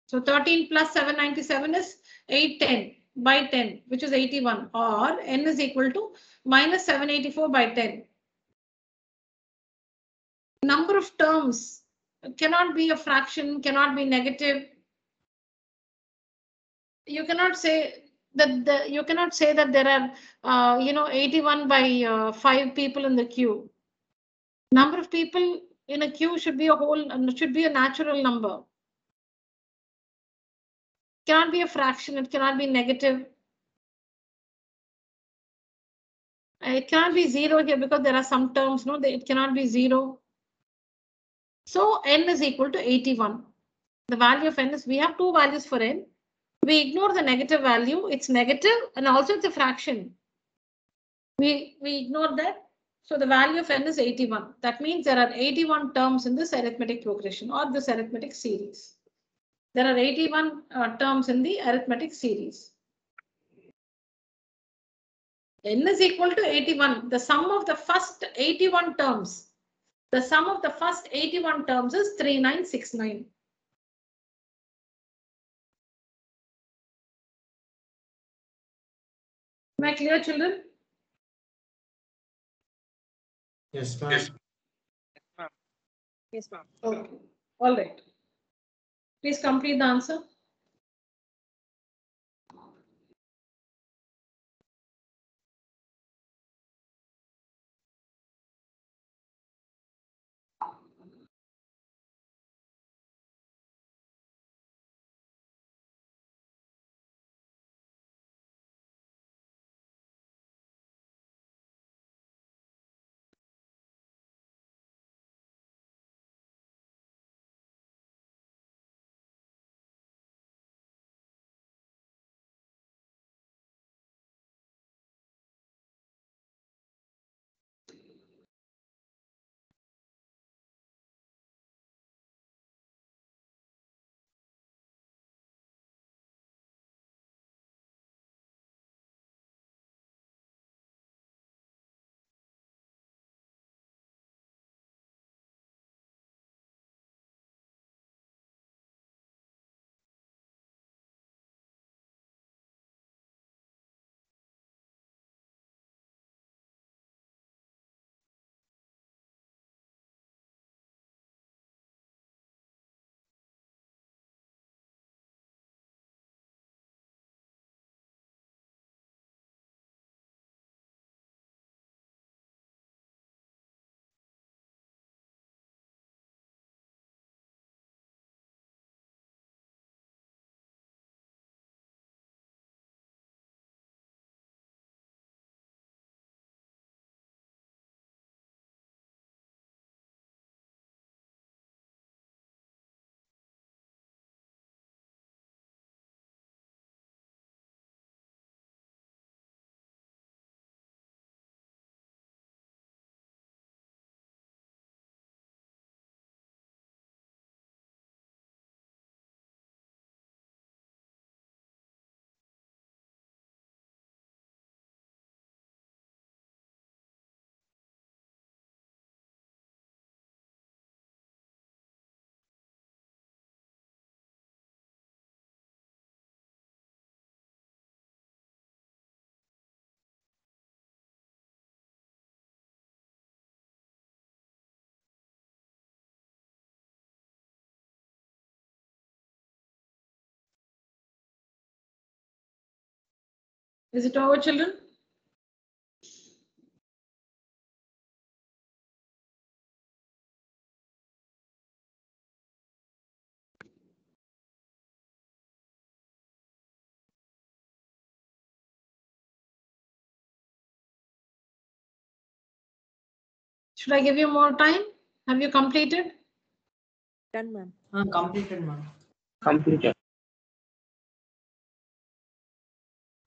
So 13 plus 797 is 810 by 10, which is 81, or n is equal to minus 784 by 10. Number of terms cannot be a fraction, cannot be negative. You cannot say that you cannot say that there are 81 by 5 people in the queue. Number of people in a queue should be a natural number. It cannot be a fraction, it cannot be negative. It cannot be 0 here because there are some terms, no, it cannot be 0. So n is equal to 81. The value of n is, we have two values for n. We ignore the negative value, it's negative and also it's a fraction. We ignore that. So the value of n is 81. That means there are 81 terms in this arithmetic progression or this arithmetic series. There are 81 terms in the arithmetic series. N is equal to 81. The sum of the first 81 terms. The sum of the first 81 terms is 3969. Am I clear, children? Yes, ma'am. Yes, ma'am. Okay. All right. Please complete the answer. Is it over, children? Should I give you more time? Have you completed? Done, ma'am. Completed, ma'am. Completed.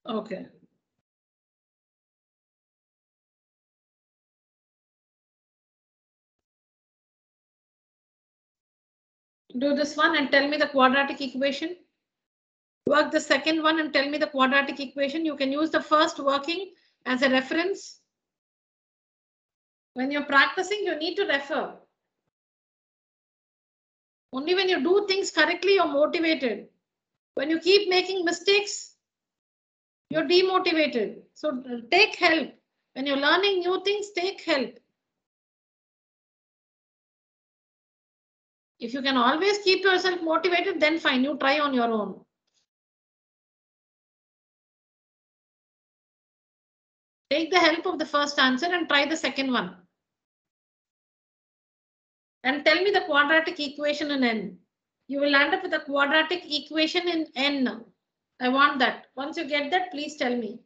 Okay. Do this one and tell me the quadratic equation. Work the second one and tell me the quadratic equation. You can use the first working as a reference. When you're practicing, you need to refer. Only when you do things correctly, you're motivated. When you keep making mistakes, you're demotivated. So take help. When you're learning new things, take help. If you can always keep yourself motivated, then fine, you try on your own. Take the help of the first answer and try the second one. And tell me the quadratic equation in n. You will end up with a quadratic equation in n. I want that. Once you get that, please tell me.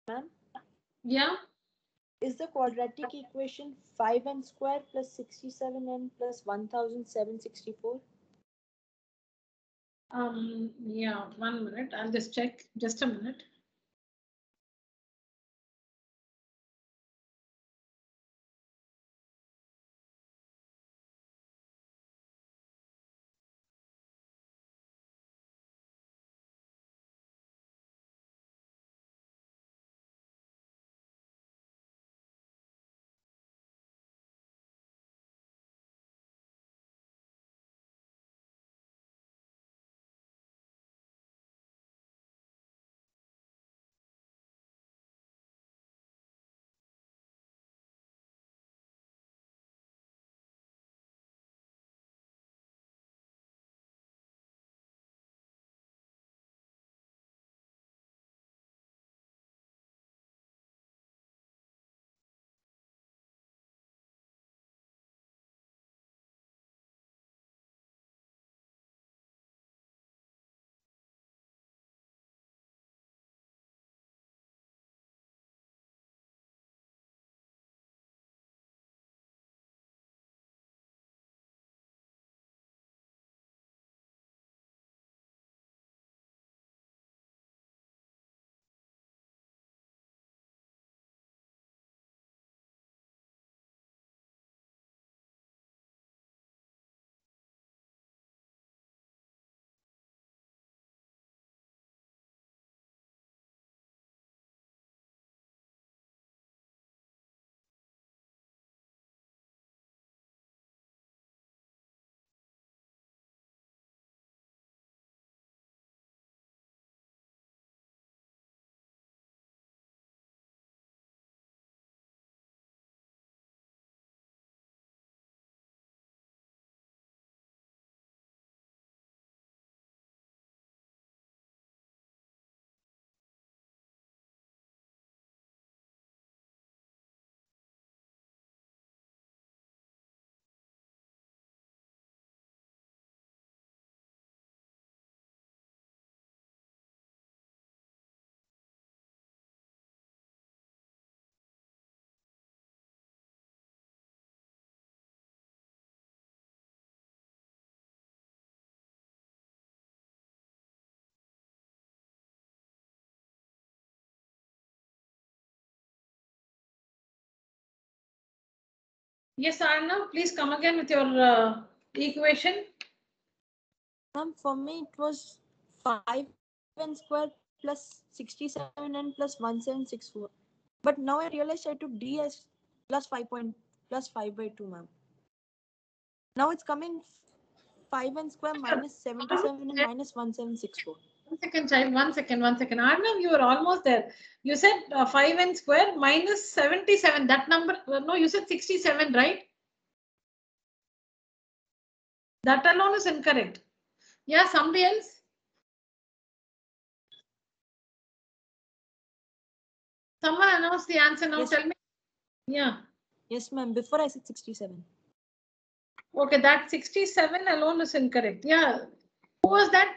Ma'am, Yeah. is the quadratic equation 5n square plus 67n plus 1764? Yeah, 1 minute. I'll just check. Just a minute. Yes, Arnav, please come again with your equation. Ma'am, for me it was 5n square plus 67n plus 1764. But now I realized I took d as plus 5 by 2, ma'am. Now it's coming 5n square minus 77 and minus 1764. 1 second, child. 1 second, 1 second. Arnav, you were almost there. You said 5n square minus 77. That number, no, you said 67, right? That alone is incorrect. Yeah, somebody else? Someone announced the answer now. Yes. Tell me. Yeah. Yes, ma'am. Before I said 67. Okay, that 67 alone is incorrect. Yeah. Who was that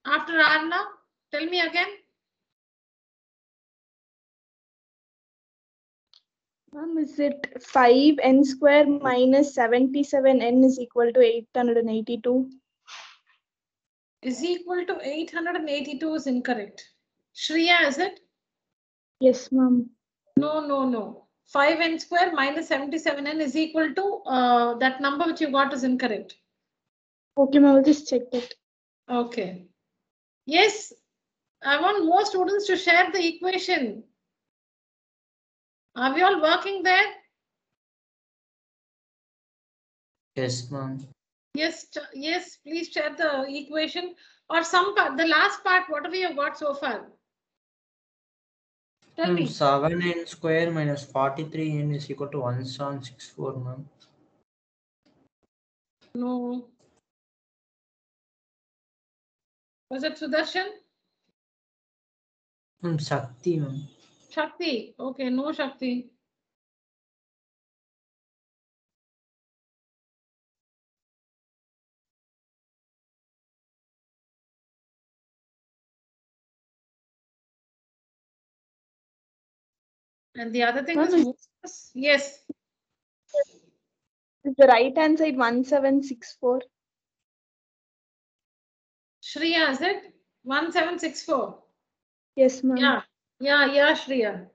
after Arnav? Tell me again. Ma'am, is it 5n square minus 77n is equal to 882? Is equal to 882 is incorrect. Shreya, is it? Yes, ma'am. No, no, no. 5n square minus 77n is equal to that number which you got is incorrect. Okay, ma'am, I'll just check it. Okay. Yes, I want more students to share the equation. Are we all working there? Yes, ma'am. Yes, yes, please share the equation or some part, the last part, whatever you've got so far. Tell me. 7n square minus 43n is equal to 1764, ma'am. No. Was it Sudarshan? Shakti, ma'am. Shakti. Okay, no Shakti. And the other thing Ma'am, is, yes. is the right hand side 1764? Shreya, is it? 1764. Yes, ma'am. Yeah, Shreya.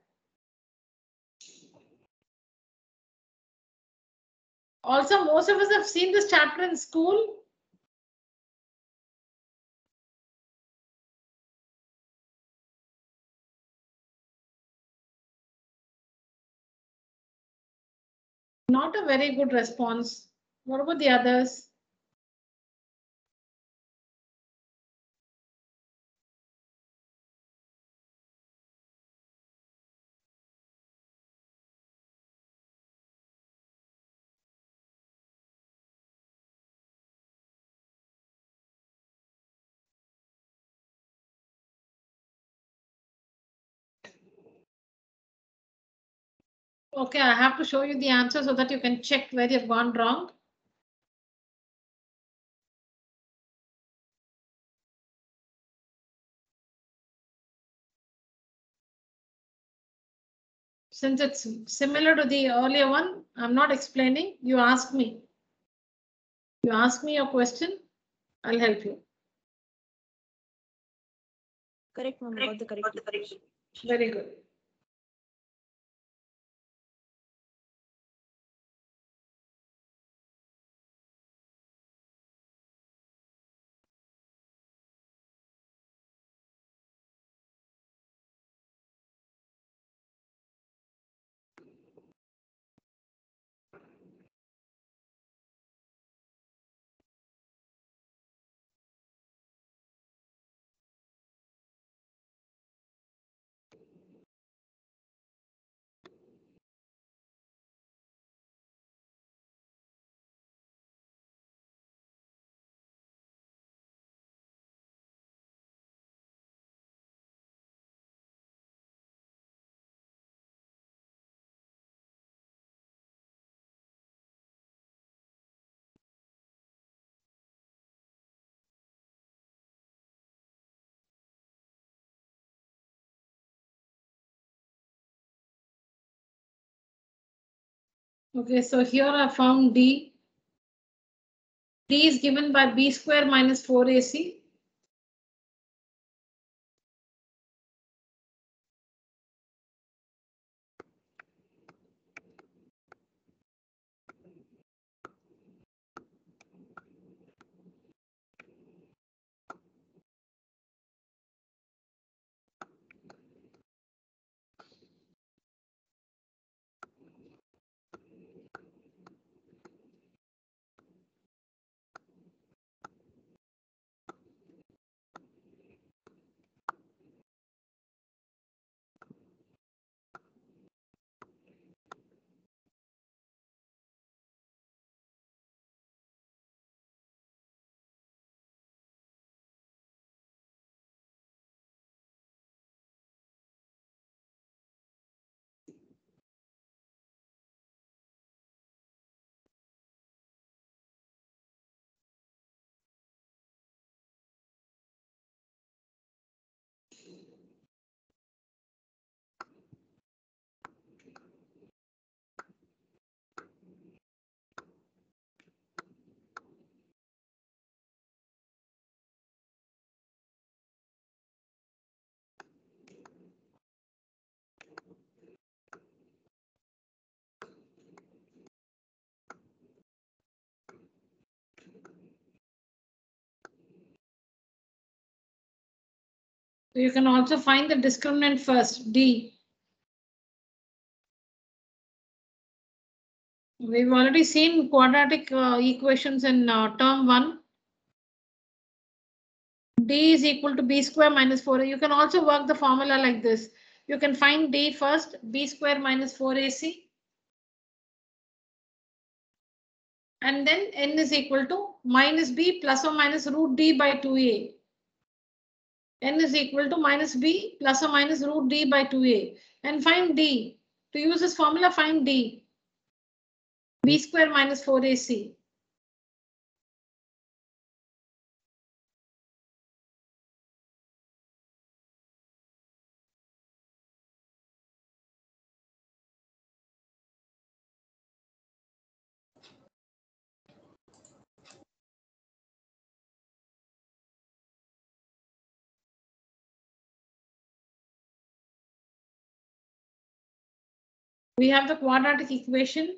Also, most of us have seen this chapter in school. Not a very good response. What about the others? Okay, I have to show you the answer so that you can check where you've gone wrong. Since it's similar to the earlier one, I'm not explaining. You ask me. You ask me your question, I'll help you. Correct, ma'am. Got the correct equation. Very good. Okay, so here I found D. D is given by B square minus 4AC. So you can also find the discriminant first, D. We've already seen quadratic equations in term 1. D is equal to B square minus 4A. You can also work the formula like this. You can find D first, B square minus 4AC. And then N is equal to minus B plus or minus root D by 2A. N is equal to minus B plus or minus root D by 2A. And find D. To use this formula, find D. B square minus 4AC. We have the quadratic equation.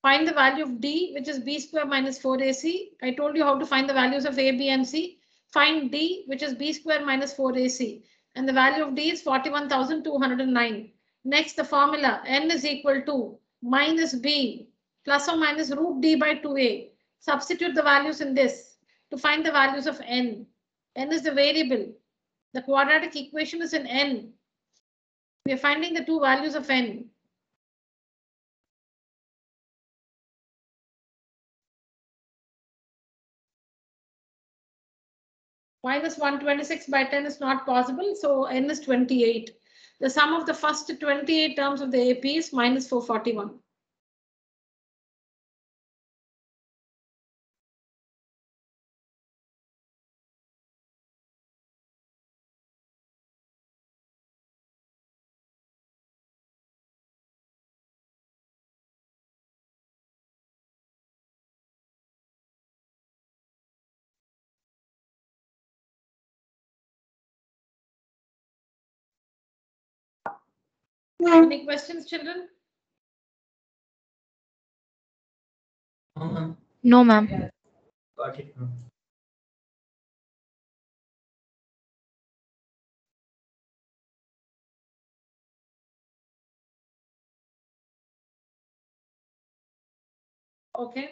Find the value of D, which is B square minus 4AC. I told you how to find the values of A, B, and C. Find D, which is B square minus 4AC. And the value of D is 41,209. Next, the formula N is equal to minus B plus or minus root D by 2A. Substitute the values in this to find the values of N. N is the variable. The quadratic equation is in N. We are finding the two values of N. Minus 126 by 10 is not possible, so N is 28. The sum of the first 28 terms of the AP is minus 441. Any questions, children? No, ma'am. Got it, ma'am. Okay.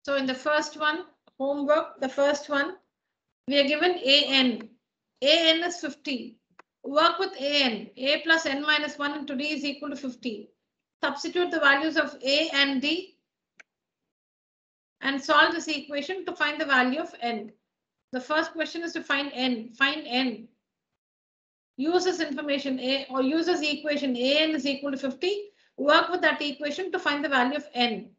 So in the first one, homework, the first one, we are given AN. AN is 50. Work with AN. A plus N minus 1 into D is equal to 50. Substitute the values of A and D and solve this equation to find the value of N. The first question is to find N. Find N. Use this information A or use this equation AN is equal to 50. Work with that equation to find the value of N.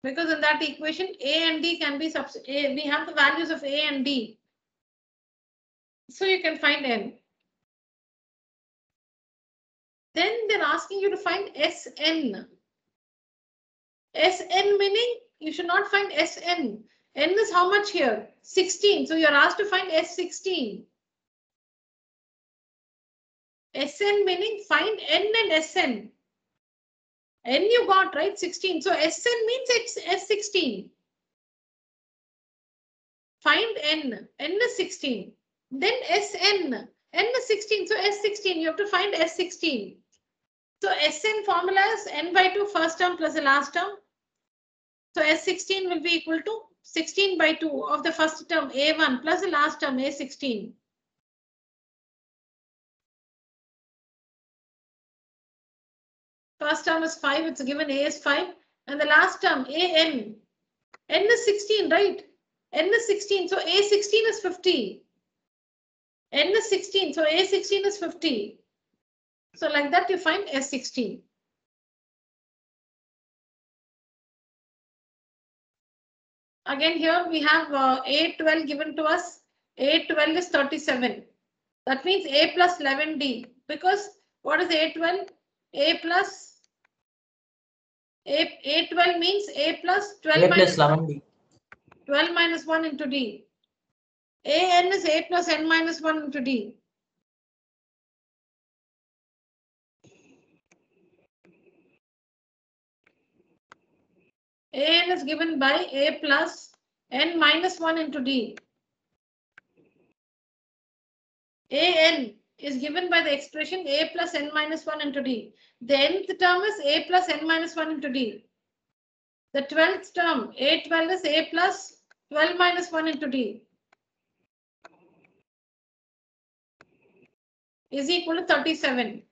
Because in that equation, A and D can be we have the values of A and D. So you can find N. Then they're asking you to find Sn. Sn meaning you should not find Sn. N is how much here? 16. So you're asked to find S16. Sn meaning find N and Sn. N you got, right? 16. So Sn means it's S16. Find N. N is 16. Then Sn. N is 16. So S16. You have to find S16. So Sn formula is N by 2 first term plus the last term. So S16 will be equal to 16 by 2 of the first term A1 plus the last term A16. First term is 5. It's given A is 5. And the last term AN. N is 16, right? N is 16. So A16 is 50. N is 16. So A16 is 50. So like that you find S16. Again here we have A12 given to us. A12 is 37. That means A plus 11D. Because what is A12? A plus A12 means A plus 12 A minus plus 11D. 12 minus 1 into D. AN is A plus N minus 1 into D. AN is given by A plus n minus 1 into d. An is given by the expression a plus n minus 1 into d. The nth term is a plus n minus 1 into d. The 12th term, a12 is a plus 12 minus 1 into d. Is equal to 37.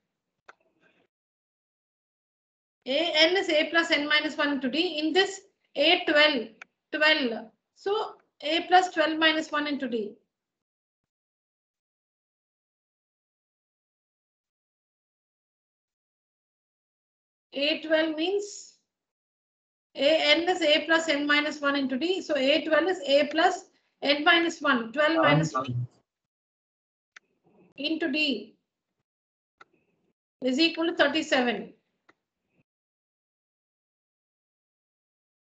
An is a plus n minus 1 into d. In this a12, 12. So a plus 12 minus 1 into d. A12 means An is a plus n minus 1 into d. So A12 is a plus n minus 1. 12 minus 1 into d is equal to 37.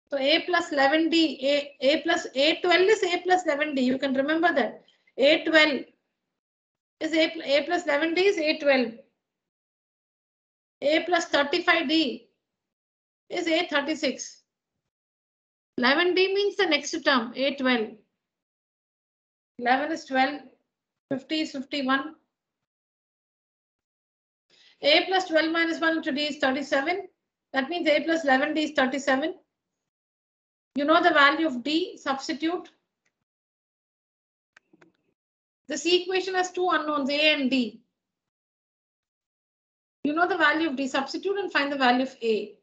So a plus 11d, a plus a12 is a plus 11d. You can remember that. A12 is a plus 11d is a12. A plus 35d is a36. 11d means the next term, a12. 11 is 12, 50 is 51. A plus 12 minus 1 into d is 37. That means a plus 11d is 37. You know the value of d, substitute. This equation has two unknowns, a and d. You know the value of d, substitute and find the value of a.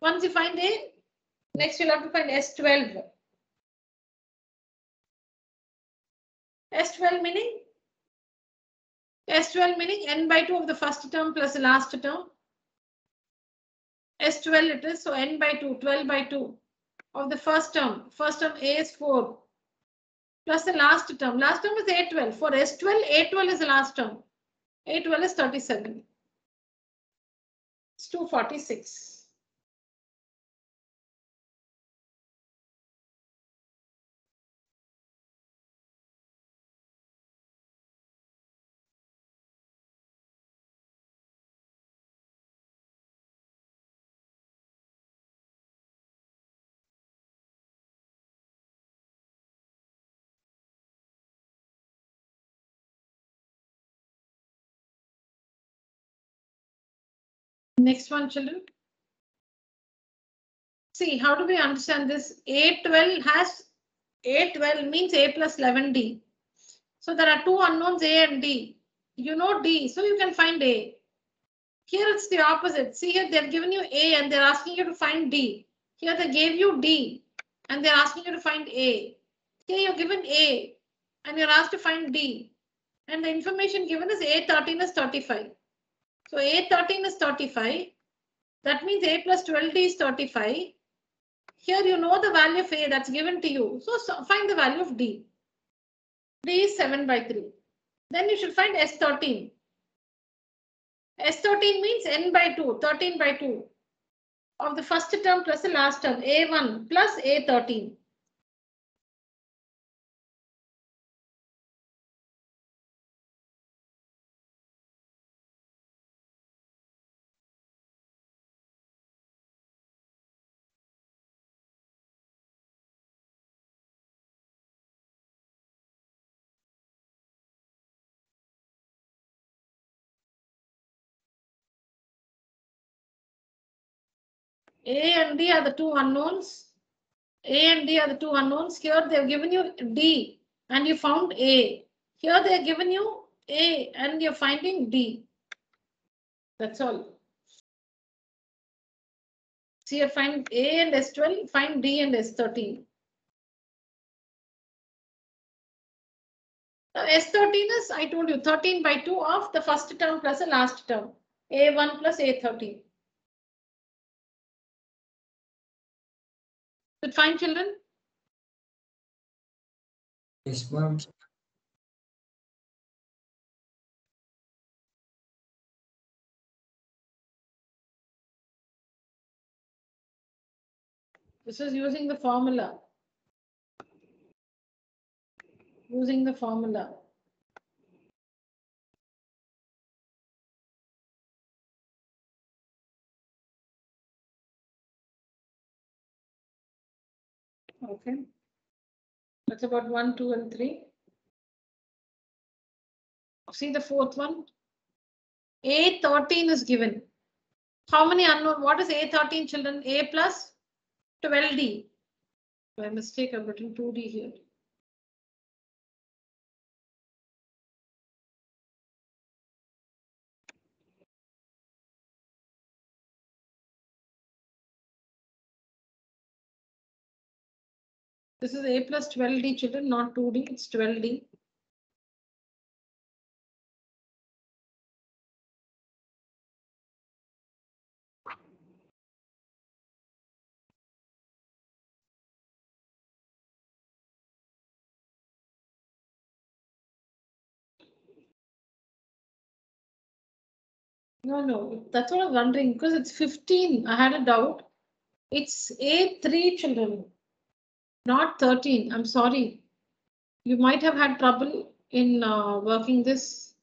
Once you find a, next you'll have to find S12. S12 meaning? S12 meaning n by 2 of the first term plus the last term. S12 it is, so n by 2, 12 by 2 of the first term. First term a is 4 plus the last term. Last term is A12. For S12, A12 is the last term. A12 is 37. It's 246. Next one, children. See, how do we understand this? A12 means A plus 11D. So there are two unknowns A and D. You know D, so you can find A. Here it's the opposite. See here, they're giving you A and they're asking you to find D. Here they gave you D and they're asking you to find A. Here you're given A and you're asked to find D. And the information given is A13 is 35. So A13 is 35. That means A plus 12D is 35. Here you know the value of A that's given to you. So find the value of D. D is 7 by 3. Then you should find S13. S13 means n by 2, 13 by 2 of the first term plus the last term, A1 plus A13. A and D are the two unknowns. A and D are the two unknowns. Here they have given you D and you found A. Here they have given you A and you're finding D. That's all. So you find A and S12, find D and S13. Now S13 is, I told you, 13 by 2 of the first term plus the last term. A1 plus A13. Is it fine, children? Yes, ma'am. This is using the formula. Using the formula. Okay. That's about 1, 2, and 3. See the fourth one. A13 is given. How many unknown? What is A13, children? A plus 12D. By mistake, I've written 2D here. This is A plus 12D, children, not 2D. It's 12D. No, that's what I was wondering because it's 15. I had a doubt. It's A3, children, not 13. I'm sorry. You might have had trouble in working this.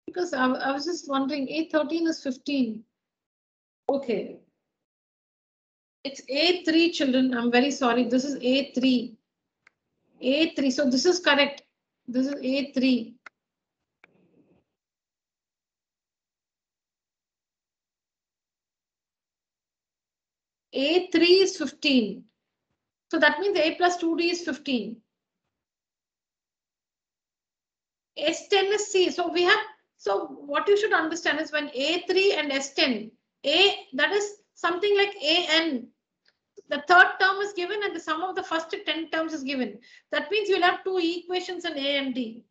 Because I was just wondering, A13 is 15. Okay. It's A3, children. I'm very sorry. This is A3. A3. So this is correct. This is A3. A3 is 15. So that means A plus 2D is 15. S10 is C. So we have, so what you should understand is when A3 and S10, A, that is something like AN. The third term is given and the sum of the first 10 terms is given. That means you'll have two equations in A and D.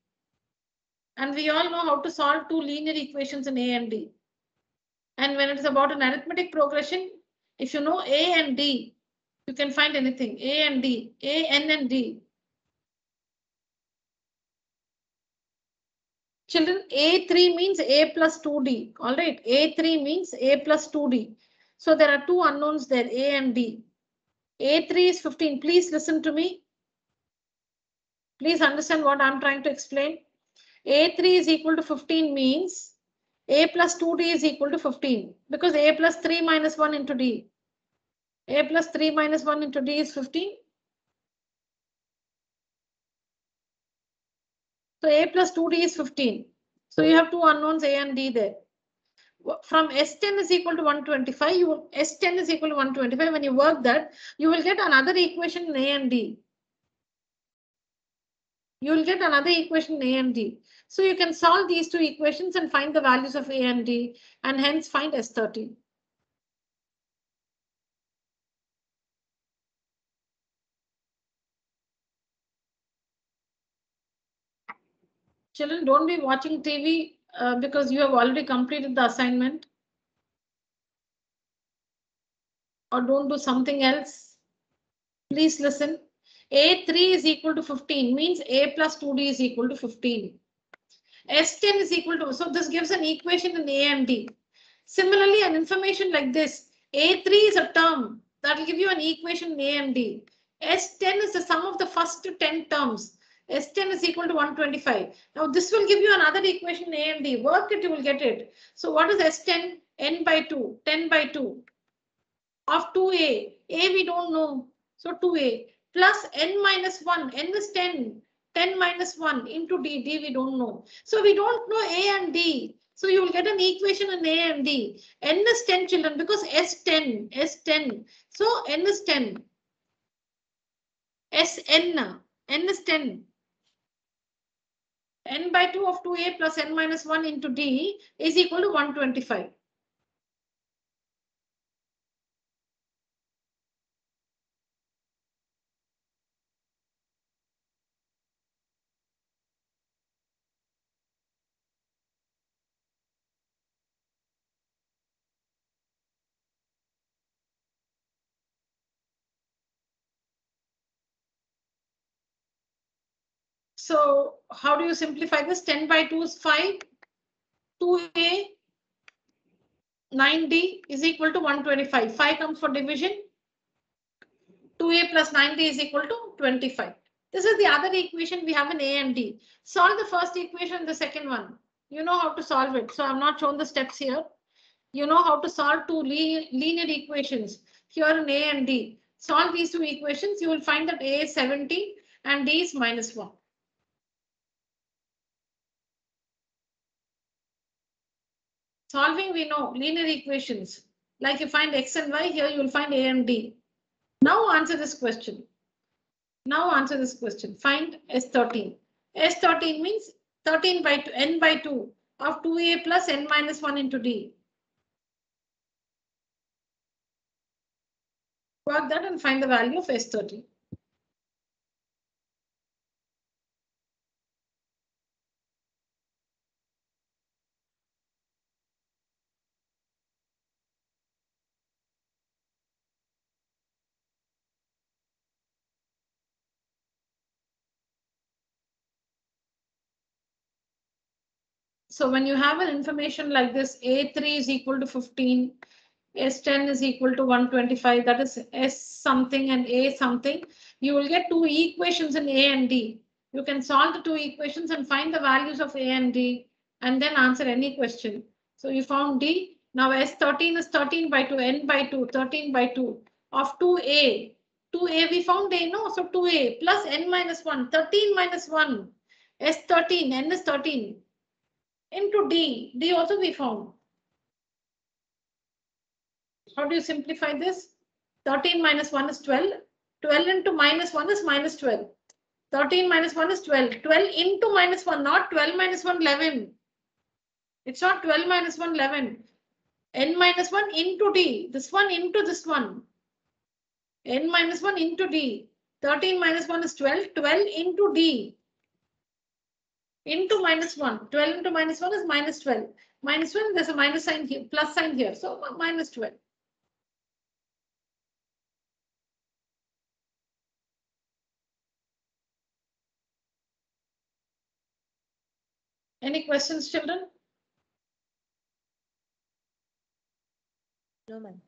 And we all know how to solve two linear equations in A and D. And when it is about an arithmetic progression, if you know A and D, you can find anything. A and D, A, N and D. Children, A3 means A plus 2D. All right, A3 means A plus 2D. So there are two unknowns there, A and D. A3 is 15. Please listen to me. Please understand what I'm trying to explain. A3 is equal to 15 means A plus 2D is equal to 15 because A plus 3 minus 1 into D. A plus 3 minus 1 into D is 15. So A plus 2D is 15. So you have two unknowns A and D there. From S10 is equal to 125, S10 is equal to 125. When you work that, you will get another equation in A and D. You will get another equation A and D. So you can solve these two equations and find the values of A and D and hence find S13. Children, don't be watching TV because you have already completed the assignment. Or don't do something else. Please listen. A3 is equal to 15 means A plus 2D is equal to 15. S10 is equal to, so this gives an equation in A and D. Similarly, an information like this, A3 is a term that will give you an equation in A and D. S10 is the sum of the first 10 terms. S10 is equal to 125. Now this will give you another equation in A and D. Work it, you will get it. So what is S10? N by 2, 10 by 2 of 2A. A we don't know. So 2A plus N minus 1. N is 10. 10 minus 1 into D. D we don't know. So we don't know A and D. So you will get an equation in A and D. N is 10, children, because S10. S10. So N is 10. Sn. N is 10. N by 2 of 2A plus N minus 1 into D is equal to 125. So how do you simplify this? 10 by 2 is 5. 2A 9D is equal to 125. 5 comes for division. 2A plus 9D is equal to 25. This is the other equation we have in A and D. Solve the first equation, the second one. You know how to solve it. So I've not shown the steps here. You know how to solve two linear equations. here in A and D. Solve these two equations, you will find that A is 70 and D is -1. Solving, we know linear equations. Like you find X and Y, here you will find A and D. Now answer this question. Find S13. S13 means 13 by 2, n by 2 of 2A plus n minus 1 into D. Work that and find the value of S13. So when you have an information like this, A3 is equal to 15, S10 is equal to 125, that is S something and A something, you will get two equations in A and D. You can solve the two equations and find the values of A and D and then answer any question. So you found D. Now S13 is 13 by 2, n by 2, 13 by 2 of 2A. 2A we found A, no? So 2A plus n minus 1, 13 minus 1. S13, n is 13. Into D. D also we found. How do you simplify this? 13 minus 1 is 12. 12 into minus 1 is minus 12. 13 minus 1 is 12. 12 into minus 1, not 12 minus 1, 11. It's not 12 minus 1, 11. N minus 1 into D. This one into this one. N minus 1 into D. 13 minus 1 is 12. 12 into D. Into minus 1. 12 into minus 1 is minus 12. Minus 1, there's a minus sign here, plus sign here. So minus 12. Any questions, children? No, ma'am.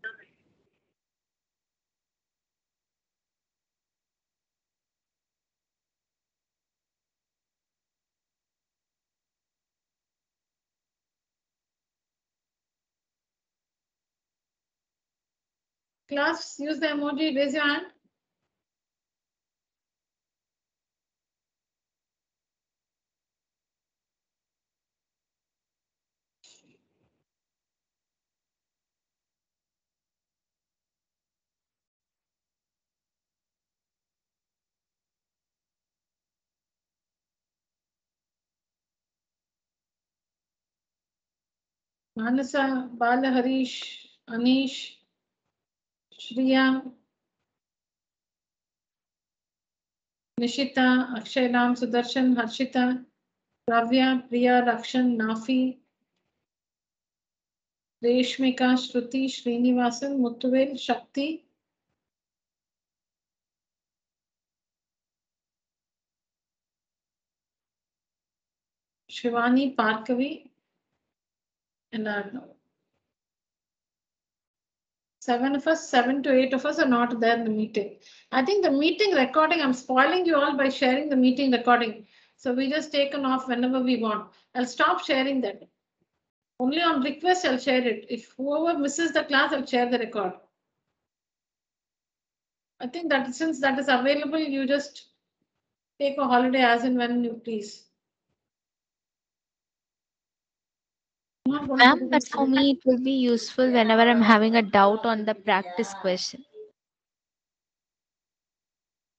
Class, use the emoji, raise your hand. Manasa, Bala, Harish, Anish, Shriya, Nishita, Akshay Ram, Sudarshan, Harshita, Pravya, Priya, Rakshan, Nafi, Reshmika, Shruti, Srinivasan, Muttuvel, Shakti, Shivani, Parkavi, and Arnav. 7 of us, 7 to 8 of us are not there in the meeting. I think the meeting recording, I'm spoiling you all by sharing the meeting recording. So we just take it off whenever we want. I'll stop sharing that. Only on request I'll share it. If whoever misses the class, I'll share the record. I think that since that is available, you just take a holiday as and when you please. Ma'am, but for me, it will be useful whenever I'm having a doubt on the practice question.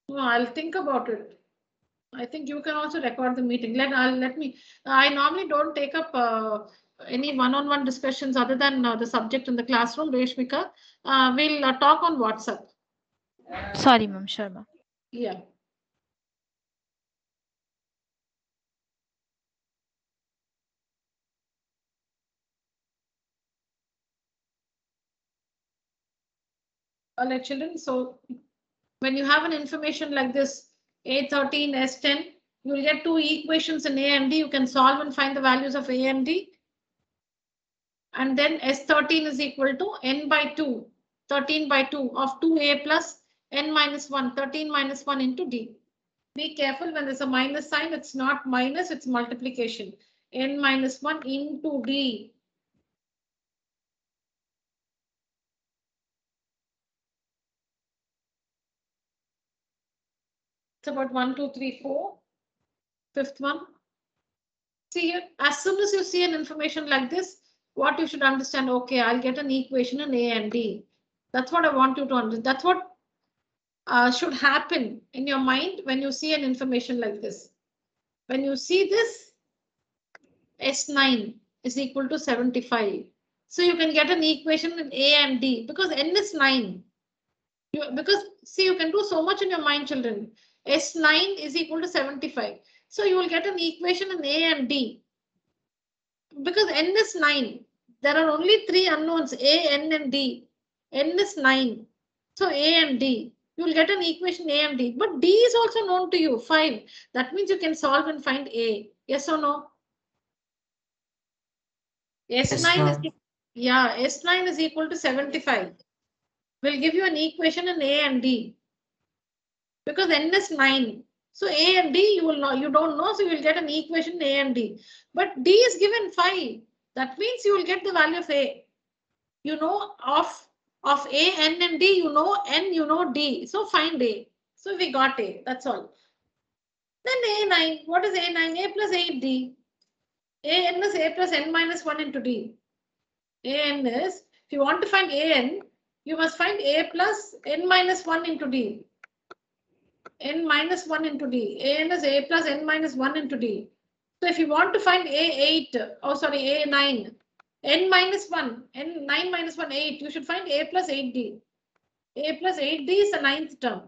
No, I'll think about it. I think you can also record the meeting. Let me. I normally don't take up any one-on-one discussions other than the subject in the classroom. Reshmika, we'll talk on WhatsApp. Sorry, ma'am. Sure, ma'am. Yeah. All right, children. So when you have an information like this, A13, S10, you will get two equations in A and D. You can solve and find the values of A and D. And then S13 is equal to n by 2, 13 by 2 of 2A plus n minus 1, 13 minus 1 into D. Be careful when there's a minus sign, it's not minus, it's multiplication. N minus 1 into D. It's about 1, 2, 3, 4. Fifth one. See here, as soon as you see an information like this, what you should understand, okay, I'll get an equation in A and D. That's what I want you to understand. That's what should happen in your mind when you see an information like this. When you see this, S9 is equal to 75. So you can get an equation in A and D because N is 9. Because see, you can do so much in your mind, children. S9 is equal to 75. So you will get an equation in A and D. Because N is 9. There are only 3 unknowns, A, N and D. N is 9. So A and D. You will get an equation A and D. But D is also known to you, 5. That means you can solve and find A. Yes or no? S9 is, yeah, S9 is equal to 75. We'll give you an equation in A and D. Because N is 9. So A and D you will know, you don't know, so you will get an equation A and D. But D is given 5. That means you will get the value of A. You know of A, N and D, you know N, you know D. So find A. So we got A. That's all. Then A9. What is A9? A plus 8D. AN is A plus N minus 1 into D. AN is, if you want to find AN, you must find A plus N minus 1 into D. N minus 1 into D. AN is A plus N minus 1 into D. So if you want to find A8, oh sorry, A9, N minus 1, N 9 minus 1, 8, you should find A plus 8D. A plus 8D is the 9th term.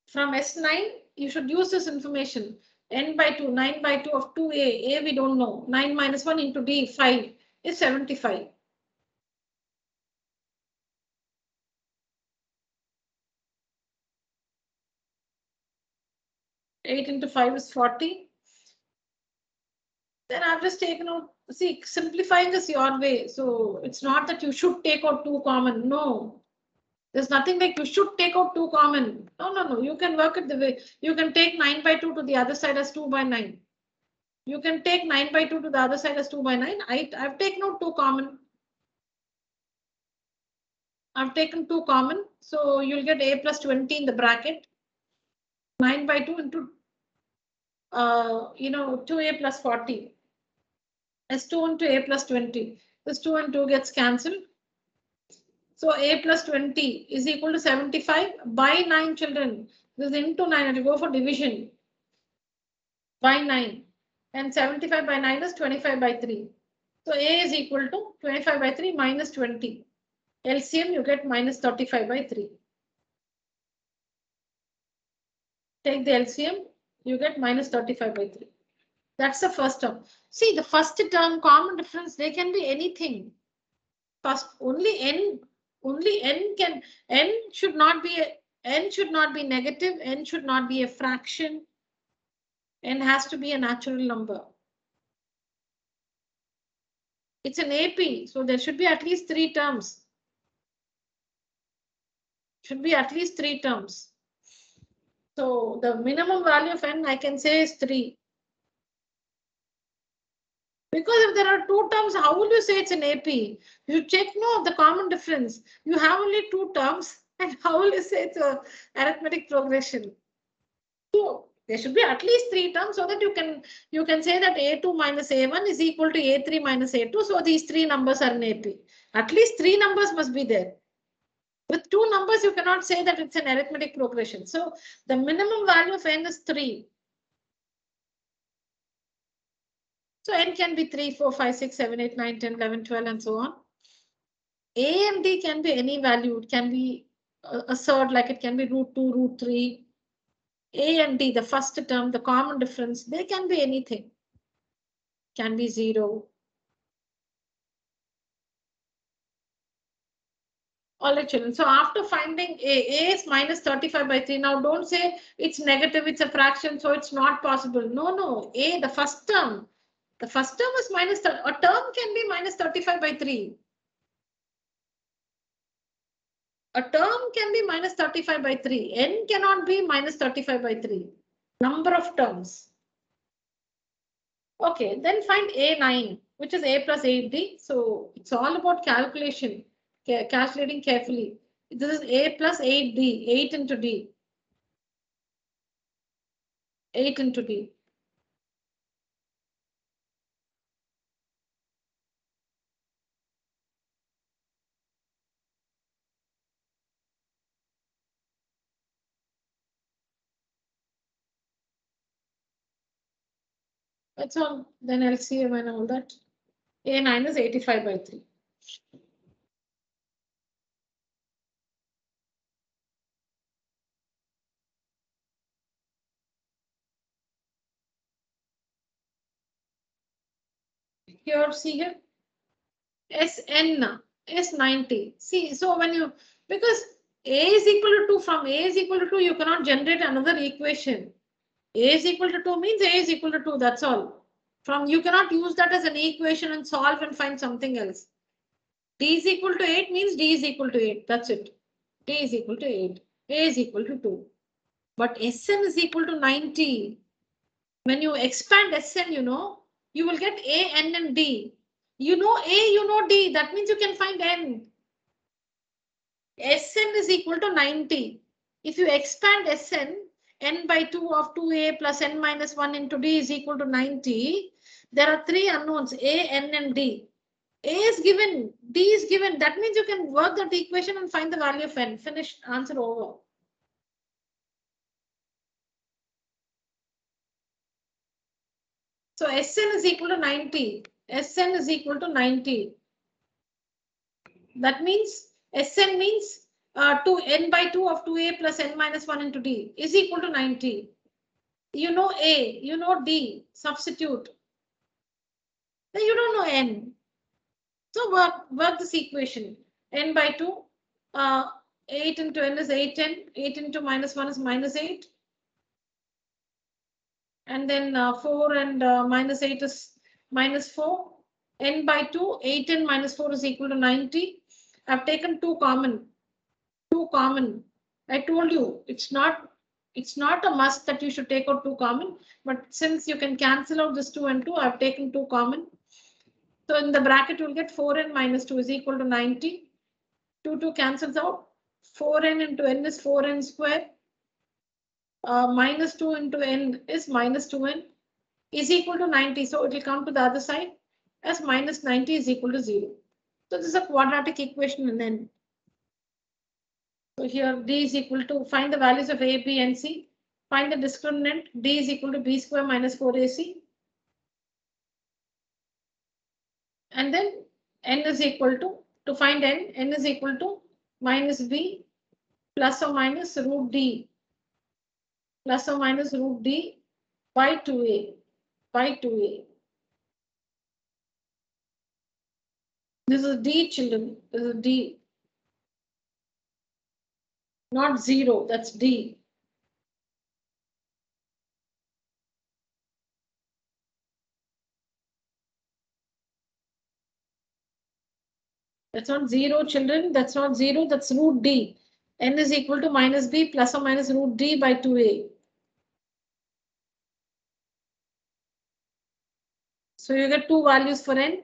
From S9, you should use this information. N by 2, 9 by 2 of 2A. A we don't know. 9 minus 1 into D, 5 is 75. Eight into 5 is 40. Then I've just taken out, see, simplifying is your way. So it's not that you should take out 2 common. No. There's nothing like you should take out 2 common. No. You can work it the way. You can take 9 by 2 to the other side as 2 by 9. You can take 9 by 2 to the other side as 2 by 9. I've taken out 2 common. I've taken 2 common. So you'll get A plus 20 in the bracket. 9 by 2 into, 2A plus 40. As 2 into A plus 20. This 2 and 2 gets cancelled. So A plus 20 is equal to 75 by 9 children. This is into 9 and you go for division by 9. And 75 by 9 is 25 by 3. So A is equal to 25 by 3 minus 20. LCM you get minus 35 by 3. Take the LCM, you get minus 35 by 3. That's the first term. See, the first term common difference, they can be anything. First, only N can, N should not be negative, N should not be a fraction. N has to be a natural number. It's an AP, so there should be at least 3 terms. Should be at least 3 terms. So the minimum value of N I can say is 3. Because if there are 2 terms, how will you say it's an AP? You check the common difference. You have only 2 terms, and how will you say it's a arithmetic progression? So there should be at least 3 terms so that you can say that A2 minus A1 is equal to A3 minus A2. So these 3 numbers are an AP. At least 3 numbers must be there. With 2 numbers, you cannot say that it's an arithmetic progression. So the minimum value of N is 3. So N can be 3, 4, 5, 6, 7, 8, 9, 10, 11, 12, and so on. A and D can be any value. It can be a third, like it can be root 2, root 3. A and D, the first term, the common difference, they can be anything. Can be 0. All right, children. So after finding A is minus 35 by 3. Now don't say it's negative, it's a fraction, so it's not possible. No. A, the first term. The first term is minus, a term can be minus 35 by 3. A term can be minus 35 by 3. N cannot be minus 35 by 3. Number of terms. Okay, then find A9. which is A plus 8D. So it's all about calculation, calculating carefully. This is A plus 8D, 8 into D. 8 into D. That's all. Then LCM and all that. A9 is 85 by 3. Here, see here. SN is 90. See, so when you, because A is equal to 2, from A is equal to 2, you cannot generate another equation. A is equal to 2 means A is equal to 2, that's all. From you cannot use that as an equation and solve and find something else. D is equal to 8 means D is equal to 8, that's it. D is equal to 8, A is equal to 2. But Sn is equal to 90. When you expand Sn, you know, you will get A, N and D. You know A, you know D, that means you can find N. Sn is equal to 90. If you expand Sn, n by 2 of 2a plus n minus 1 into d is equal to 90. There are three unknowns, a, n and d. A is given, d is given. That means you can work that equation and find the value of n. Finished, answer over. So Sn is equal to 90. Sn is equal to 90. That means Sn means 2 n by 2 of 2a plus n minus 1 into d is equal to 90. You know A, you know D, substitute. Then you don't know N. So work this equation. N by 2, 8 into N is 8n, 8 into minus 1 is minus 8. And then 4 and minus 8 is minus 4. N by 2, 8n minus 4 is equal to 90. I've taken 2 common. 2 common. I told you it's not a must that you should take out 2 common, but since you can cancel out this 2 and 2, I've taken 2 common. So in the bracket, you'll get 4n minus 2 is equal to 90. 2 cancels out. 4n into n is 4n square. Minus 2 into n is minus 2n is equal to 90. So it will come to the other side as minus 90 is equal to 0. So this is a quadratic equation in n. So here d is equal to, find the values of a, b and c. Find the discriminant, d is equal to b square minus 4ac. And then n is equal to find n is equal to minus b plus or minus root d. Plus or minus root d by 2a. By 2a. This is d, children. This is d. Not 0, that's d. That's not 0, children. That's not 0. That's root d. N is equal to minus b plus or minus root d by 2a. So you get 2 values for n.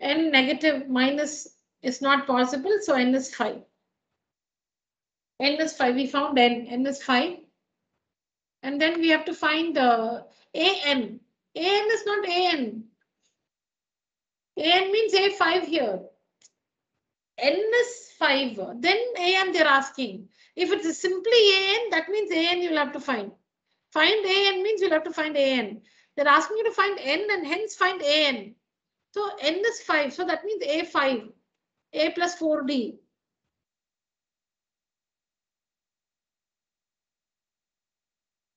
N negative minus is not possible. So n is 5. N is 5. We found n. N is 5. And then we have to find an. An is not an. An means a5 here. N is 5. Then an they're asking. If it is simply an, that means an you'll have to find. Find an means you'll have to find an. They're asking you to find n and hence find an. So n is 5. So that means a5. A plus 4d.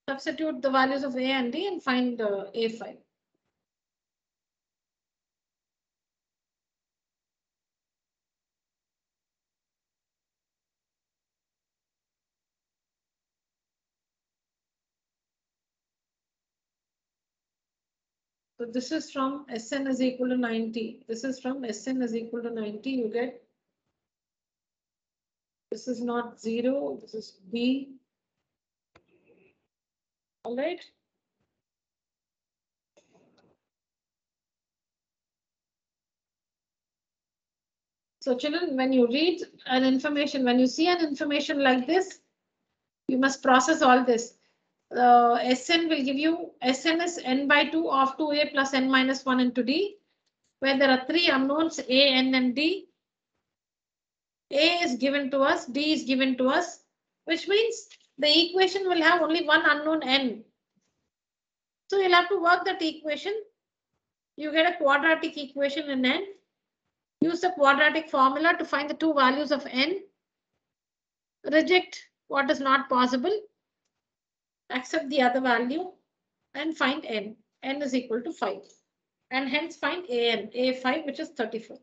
Substitute the values of a and d and find a5. So this is from Sn is equal to 90. This is from Sn is equal to 90. You get, this is not 0. This is b. All right. So children, when you read an information, when you see an information like this, you must process all this. Sn will give you, Sn is n by 2 of 2a plus n minus 1 into d, where there are three unknowns, a, n and d. A is given to us, d is given to us, which means the equation will have only one unknown n. So you'll have to work that equation. You get a quadratic equation in n. Use the quadratic formula to find the two values of n. Reject what is not possible. Accept the other value and find n. N is equal to 5. And hence find an, a5, which is 34.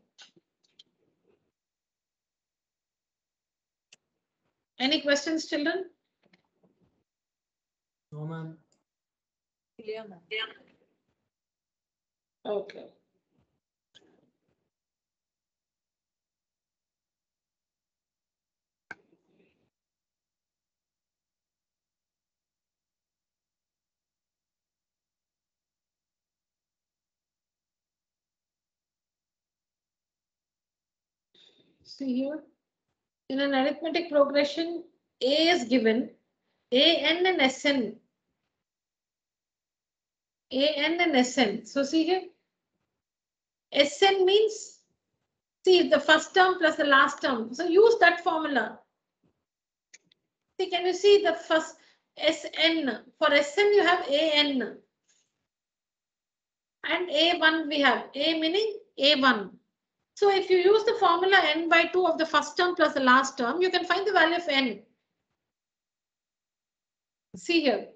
Any questions, children? No, ma'am. Clear, ma'am. Okay. See here, in an arithmetic progression, A is given, an and Sn. An and Sn. So see here, Sn means, see the first term plus the last term. So use that formula. See, can you see the first Sn? For Sn you have an. And a1 we have, a meaning a1. So if you use the formula n by 2 of the first term plus the last term, you can find the value of n. See here,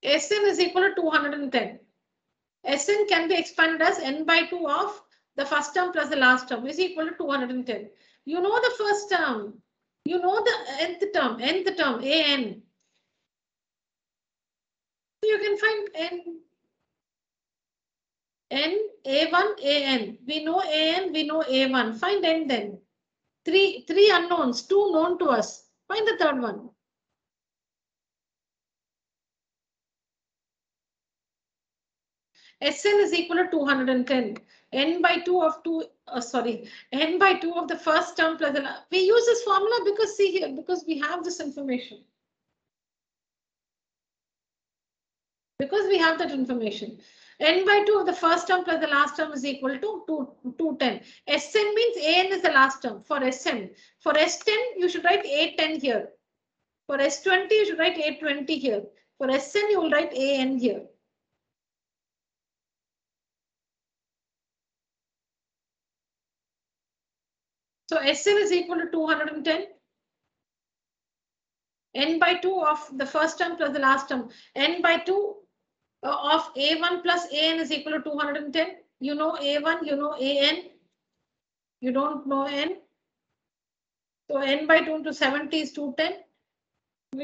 Sn is equal to 210. Sn can be expanded as n by 2 of the first term plus the last term is equal to 210. You know the first term. You know the nth term, an. So you can find n, a1, an. We know an, we know a1. Find n then. Three unknowns, two known to us. Find the third one. Sn is equal to 210. N by 2 of n by 2 of the first term plus the, we use this formula because see here, because we have this information. Because we have that information. N by 2 of the first term plus the last term is equal to 210. Sn means an is the last term for Sn. For S10, you should write A10 here. For S20, you should write A20 here. For Sn, you will write an here. So Sn is equal to 210. N by 2 of the first term plus the last term. N by 2 of a1 plus an is equal to 210. You know a1, you know an. You don't know n. So n by 2 into 70 is 210.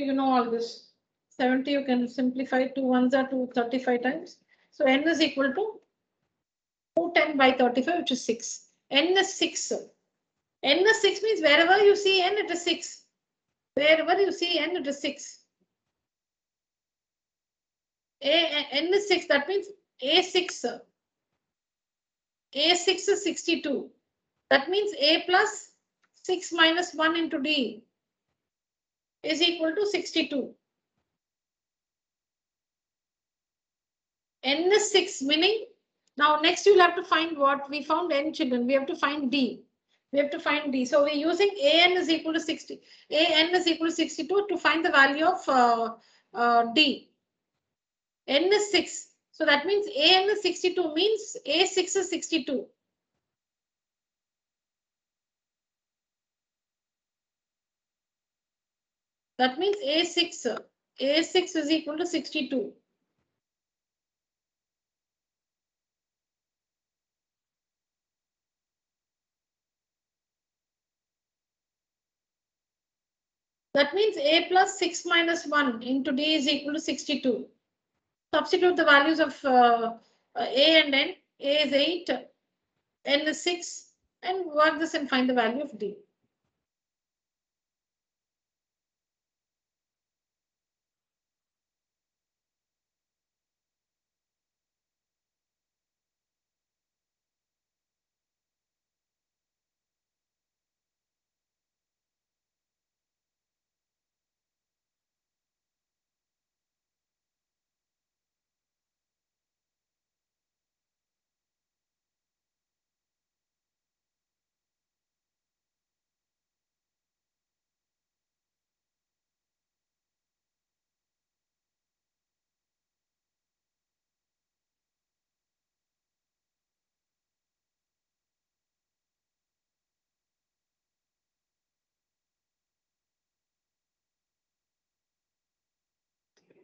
You know all this. 70 you can simplify. 2 ones are 235 times. So n is equal to 210 by 35, which is 6. N is 6. N is 6 means wherever you see n, it is 6. Wherever you see n, it is 6. N is 6. That means A6. A6 is 62. That means A plus 6 minus 1 into D is equal to 62. N is 6, meaning now next you'll have to find what we found n, children. We have to find D. We have to find D. So we're using an is equal to 60. An is equal to 62 to find the value of D. N is 6. So that means an is 62 means A6 is 62. That means A6 is equal to 62. That means A plus 6 minus 1 into D is equal to 62. Substitute the values of A and N. A is 8, N is 6, and work this and find the value of D.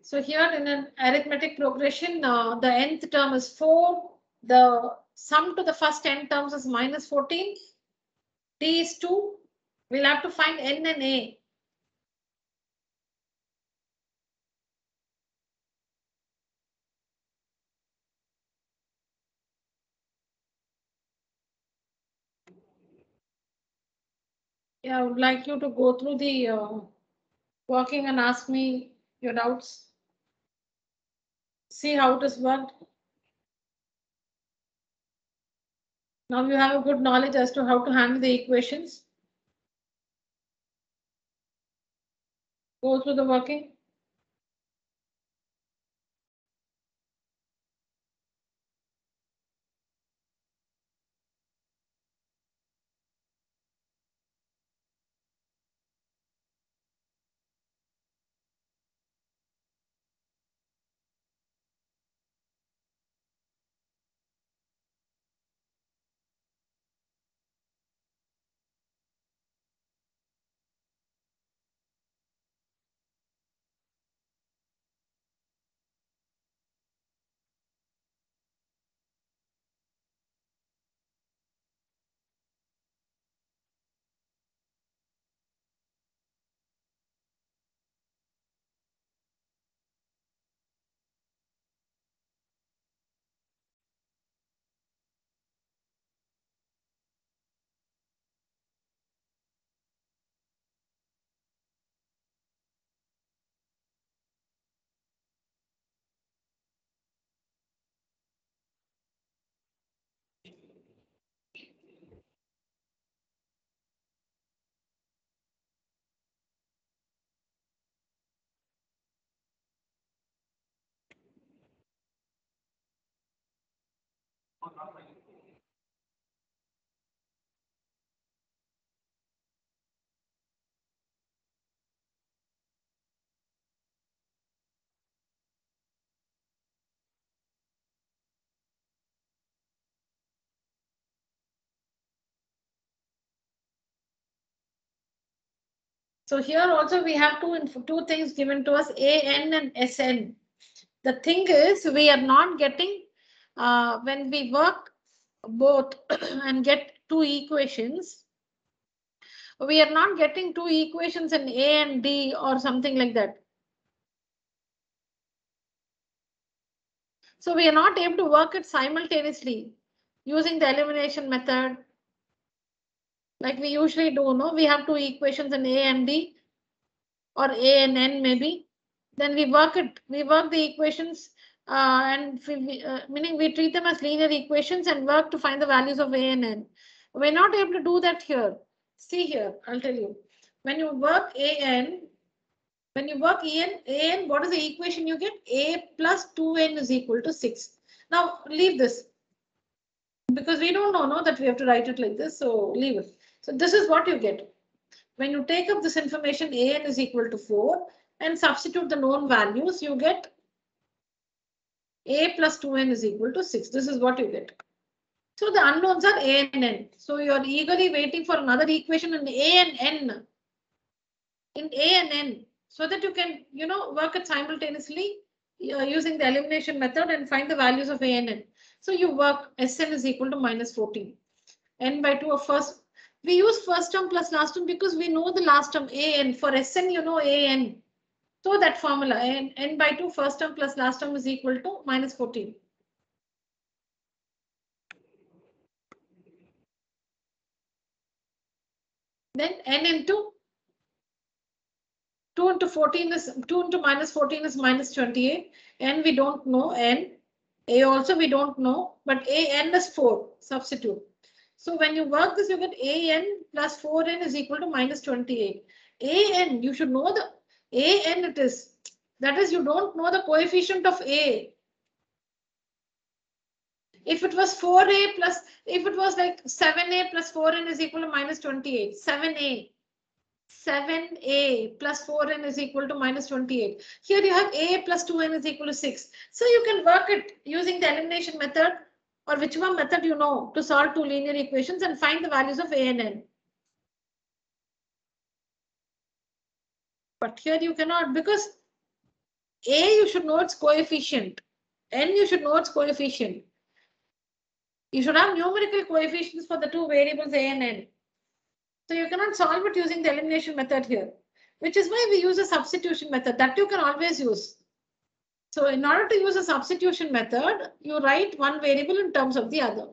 So here in an arithmetic progression, the nth term is 4. The sum to the first n terms is minus 14. D is 2. We'll have to find n and a. Yeah, I would like you to go through the working and ask me your doubts. See how it is worked. Now you have a good knowledge as to how to handle the equations. Go through the working. So here also we have two things given to us, AN and SN. The thing is, we are not getting, when we work both and get two equations, we are not getting two equations in A and D or something like that. So we are not able to work it simultaneously using the elimination method. Like we usually do, no? We have two equations in A and D or A and N maybe. Then we work the equations meaning we treat them as linear equations and work to find the values of A and N. We're not able to do that here. See here, I'll tell you. When you work AN, what is the equation you get? A plus 2n is equal to 6. Now leave this because we don't know that we have to write it like this. So leave it. So this is what you get. When you take up this information, AN is equal to 4 and substitute the known values, you get A plus 2n is equal to 6. This is what you get. So the unknowns are A and N. So you are eagerly waiting for another equation in A and N. In A and N, so that you can, work it simultaneously using the elimination method and find the values of A and N. So you work Sn is equal to minus 14. N by 2 of first. We use first term plus last term because we know the last term AN. For Sn, you know AN. So that formula, n by 2 first term plus last term is equal to minus 14. Then n into 2 into 14 is 2 into minus 14 is minus 28. N we don't know, N. A also we don't know, but AN is 4. Substitute. So when you work this, you get AN plus 4n is equal to minus 28. AN, you should know the AN it is. That is, you don't know the coefficient of A. If it was 4a plus, if it was like 7a plus 4n is equal to minus 28, 7a plus 4n is equal to minus 28. Here you have a plus 2n is equal to 6. So you can work it using the elimination method or whichever method you know to solve two linear equations and find the values of a and n. But here you cannot because A, you should know its coefficient. N, you should know its coefficient. You should have numerical coefficients for the two variables A and N. So you cannot solve it using the elimination method here, which is why we use a substitution method that you can always use. So in order to use a substitution method, you write one variable in terms of the other.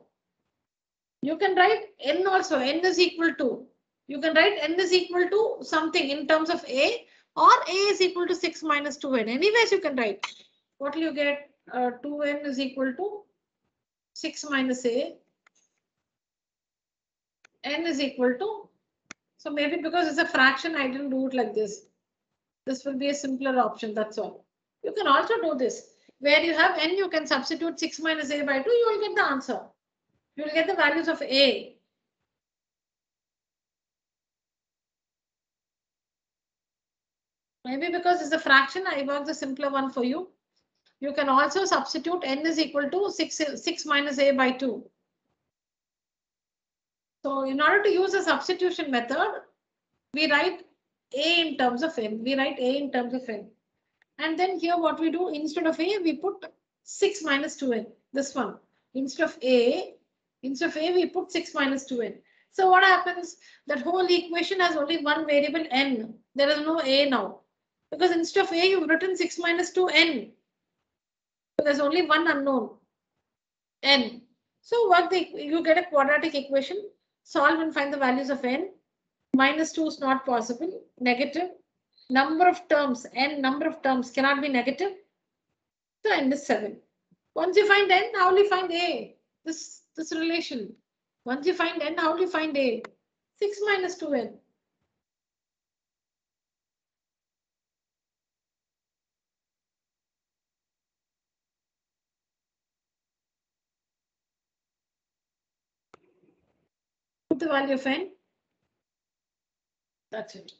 You can write N also, N is equal to, you can write N is equal to something in terms of A, or A is equal to 6 minus 2N. Anyways, you can write. What will you get? 2N is equal to 6 minus A. N is equal to, so maybe because it's a fraction, I didn't do it like this. This will be a simpler option, that's all. You can also do this. Where you have N, you can substitute 6 minus A by 2, you will get the answer. You will get the values of A. Maybe because it's a fraction, I work the simpler one for you. You can also substitute N is equal to 6 minus A by 2. So in order to use a substitution method, we write A in terms of N. We write A in terms of N. And then here what we do, instead of A, we put 6 minus 2N. This one. Instead of A, we put 6 minus 2N. So what happens? That whole equation has only one variable N. There is no A now. Because instead of A, you've written 6 minus 2N. So there's only one unknown, N. So what you get a quadratic equation, solve and find the values of N. Minus 2 is not possible, negative. Number of terms, N number of terms cannot be negative. So N is 7. Once you find N, how will you find A? This relation. Once you find N, how will you find A? 6 minus 2N. Put the value of N. That's it.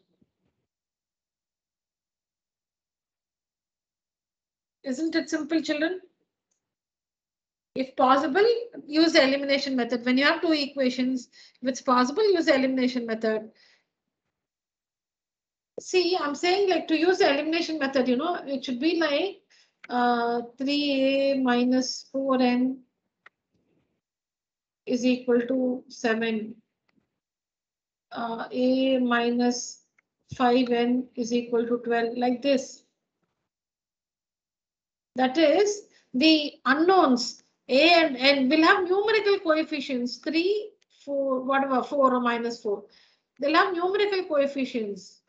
Isn't it simple, children? If possible, use the elimination method. When you have two equations, if it's possible, use the elimination method. See, I'm saying like to use the elimination method, you know, it should be like 3A minus 4N is equal to 7. A minus 5N is equal to 12, like this. That is, the unknowns A and N will have numerical coefficients 3, 4, whatever, 4 or minus 4. They'll have numerical coefficients.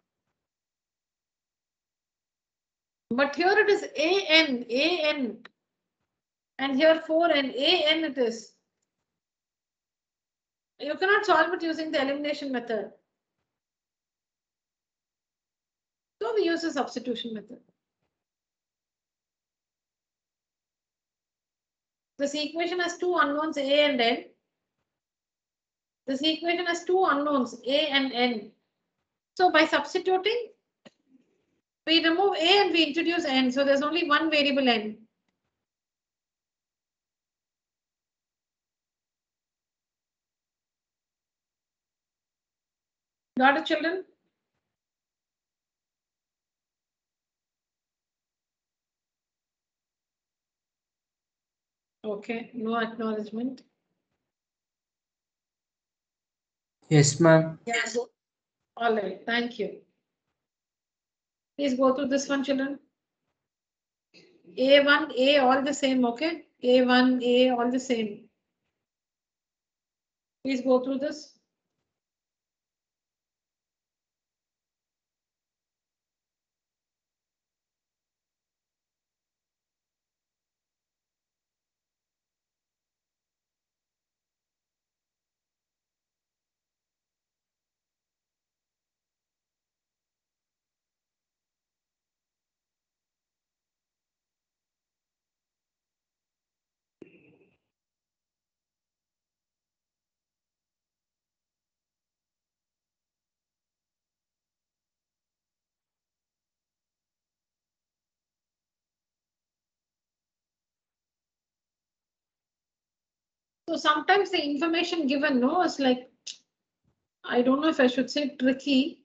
But here it is AN, and here 4N, AN it is. You cannot solve it using the elimination method. So we use the substitution method. This equation has two unknowns A and N. This equation has two unknowns A and N. So by substituting, we remove A and we introduce N. So there's only one variable N. Got it, children? Okay, no acknowledgement. Yes, ma'am. Yes. All right, thank you. Please go through this one, children. A1, A, all the same, okay? A1, A, all the same. Please go through this. So sometimes the information given, no, is like, I don't know if I should say tricky.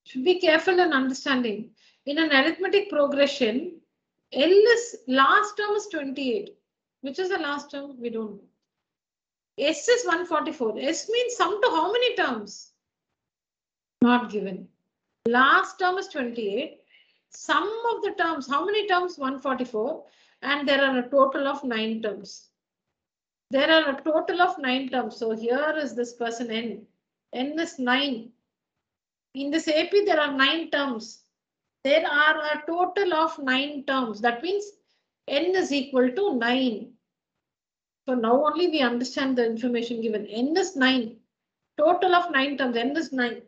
Should be careful in understanding. In an arithmetic progression, L is last term is 28. Which is the last term? We don't know. S is 144. S means sum to how many terms? Not given. Last term is 28. Sum of the terms, how many terms? 144. And there are a total of 9 terms. There are a total of 9 terms. So here is this person N. N is 9. In this AP, there are 9 terms. There are a total of 9 terms. That means N is equal to 9. So now only we understand the information given. N is 9. Total of 9 terms. N is 9.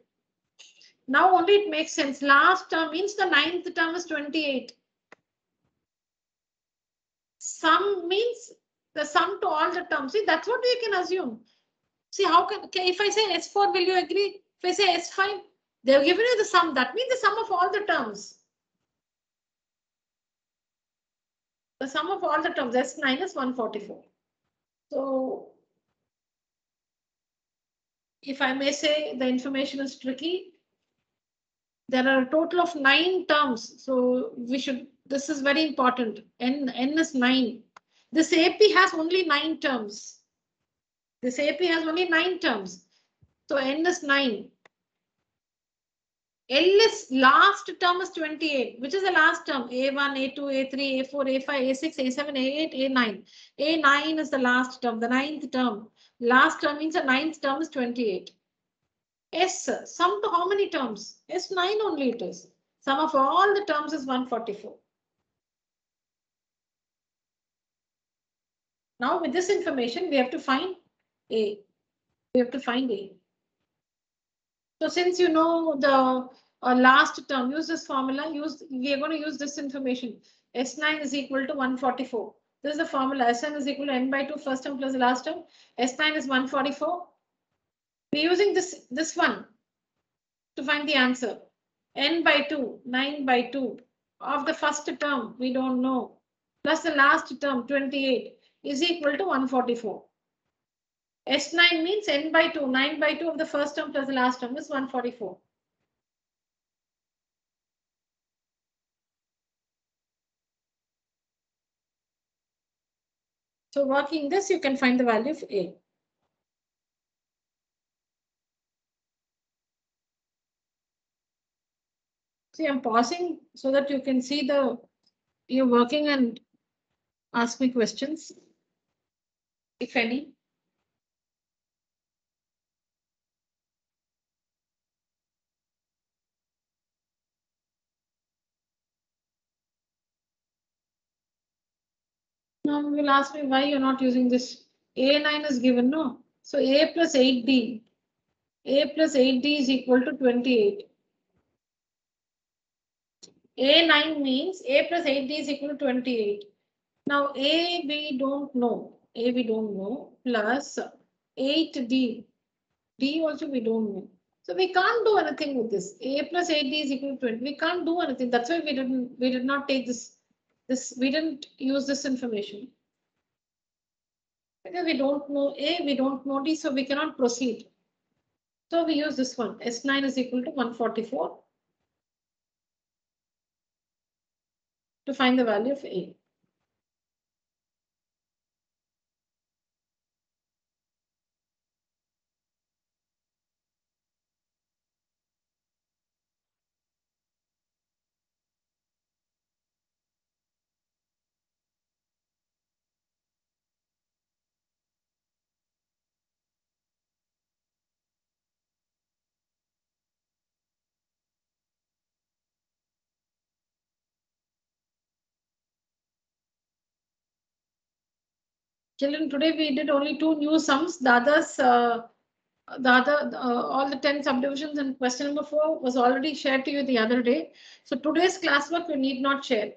Now only it makes sense. Last term means the 9th term is 28. Sum means the sum to all the terms. See, that's what we can assume. See, how can if I say S4, will you agree? If I say S5, they have given you the sum. That means the sum of all the terms. The sum of all the terms, S9 is 144. So, if I may say the information is tricky, there are a total of 9 terms. So we should, this is very important. N is 9. This AP has only 9 terms. This AP has only 9 terms. So N is 9. L is last term is 28. Which is the last term? A1, A2, A3, A4, A5, A6, A7, A8, A9. A9 is the last term, the 9th term. Last term means the 9th term is 28. S, sum to how many terms? S9 only it is. Sum of all the terms is 144. Now with this information, we have to find A. We have to find A. So since you know the last term, use this formula. We are going to use this information. S9 is equal to 144. This is the formula. Sn is equal to n by 2 first term plus the last term. S9 is 144. We're using this one to find the answer. N by 2, 9 by 2 of the first term, we don't know, plus the last term, 28, is equal to 144. S9 means n by 2, 9 by 2 of the first term plus the last term is 144. So working this, you can find the value of A. See, I'm pausing so that you can see you're working and ask me questions, if any. Now you will ask me why you're not using this. A9 is given, no? So A plus 8D. A plus 8D is equal to 28. A9 means A plus 8D is equal to 28. Now A we don't know. A we don't know. Plus 8D. D also we don't know. So we can't do anything with this. A plus 8D is equal to 20. We can't do anything. That's why we did not take this. We didn't use this information. Because we don't know A, we don't know D, so we cannot proceed. So we use this one. S9 is equal to 144 to find the value of A. Children, today we did only 2 new sums. The others, all the 10 subdivisions and question number 4 was already shared to you the other day. So today's classwork you need not share.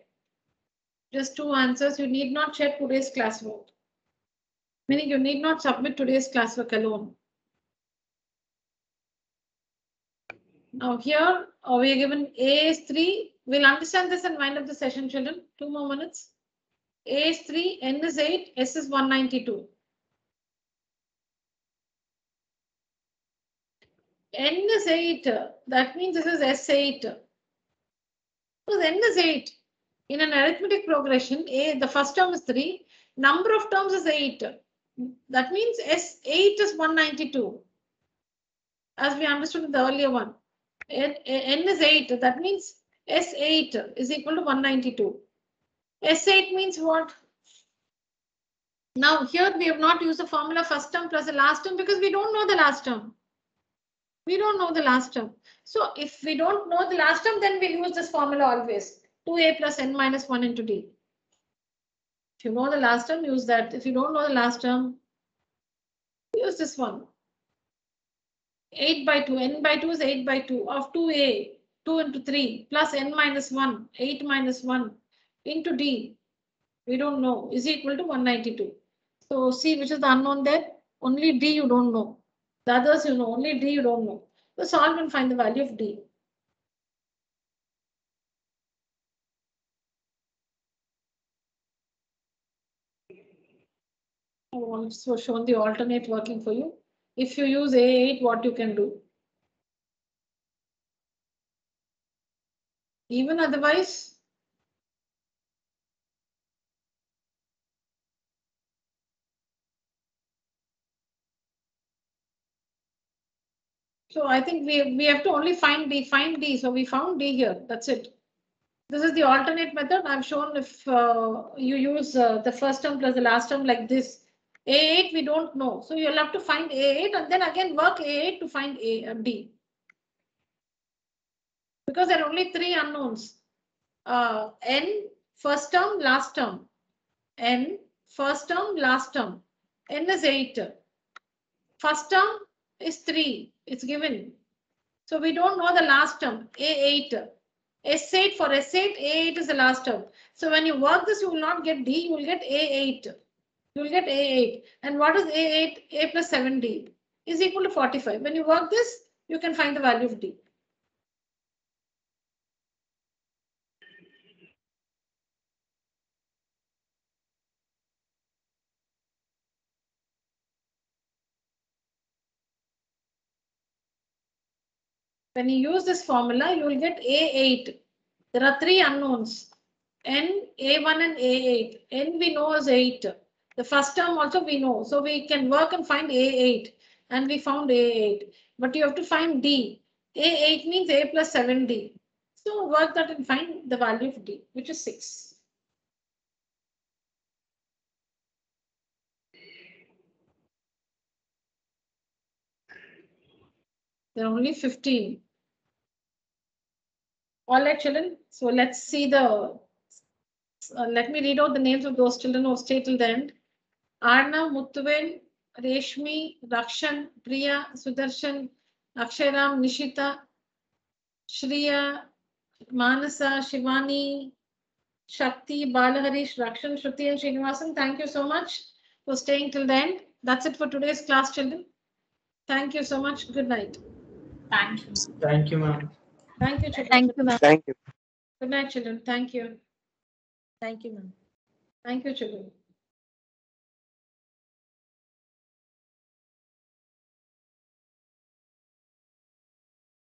Just 2 answers. You need not share today's classwork. Meaning you need not submit today's classwork alone. Now here we are given A is 3. We'll understand this and wind up the session, children. 2 more minutes. A is 3, N is 8, S is 192. N is 8. That means this is S8. Because N is 8. In an arithmetic progression, the first term is 3, number of terms is 8. That means S8 is 192, as we understood in the earlier one. N is 8, that means S8 is equal to 192. S8 means what? Now here we have not used the formula first term plus the last term because we don't know the last term. We don't know the last term. So if we don't know the last term, then we'll use this formula always. 2a plus n minus 1 into d. If you know the last term, use that. If you don't know the last term, use this one. 8 by 2, n by 2 is 8 by 2 of 2a, 2 into 3 plus n minus 1, 8 minus 1 into d. We don't know, is equal to 192. So see which is the unknown there. Only d you don't know. The others you know, only d you don't know. So solve and find the value of d. I have also shown the alternate working for you. If you use A8, what you can do? Even otherwise, so I think we have to only find D. So we found D here. That's it. This is the alternate method. I've shown if you use the first term plus the last term like this. A8 we don't know. So you'll have to find A8 and then again work A8 to find D. Because there are only 3 unknowns. N, first term, last term. N, first term, last term. N is 8. First term is 3. It's given. So we don't know the last term. A8. S8 for S8, A8 is the last term. So when you work this, you will not get D, you will get A8. You will get A8. And what is A8? A plus 7D is equal to 45. When you work this, you can find the value of D. When you use this formula, you will get A8. There are 3 unknowns. N, A1 and A8. N we know is 8. The first term also we know. So we can work and find A8. And we found A8. But you have to find D. A8 means A plus 7D. So work that and find the value of D, which is 6. There are only 15. All right, children. So let's see the. Let me read out the names of those children who stay till the end. Arna, Muttuvel, Reshmi, Rakshan, Priya, Sudarshan, Aksharam, Nishita, Shriya, Manasa, Shivani, Shakti, Balaharish, Rakshan, Shruti, and Srinivasan. Thank you so much for staying till the end. That's it for today's class, children. Thank you so much. Good night. Thank you. Thank you, ma'am. Thank you, children. Thank you, ma'am. Thank you. Good night, children. Thank you. Thank you, ma'am. Thank you, children.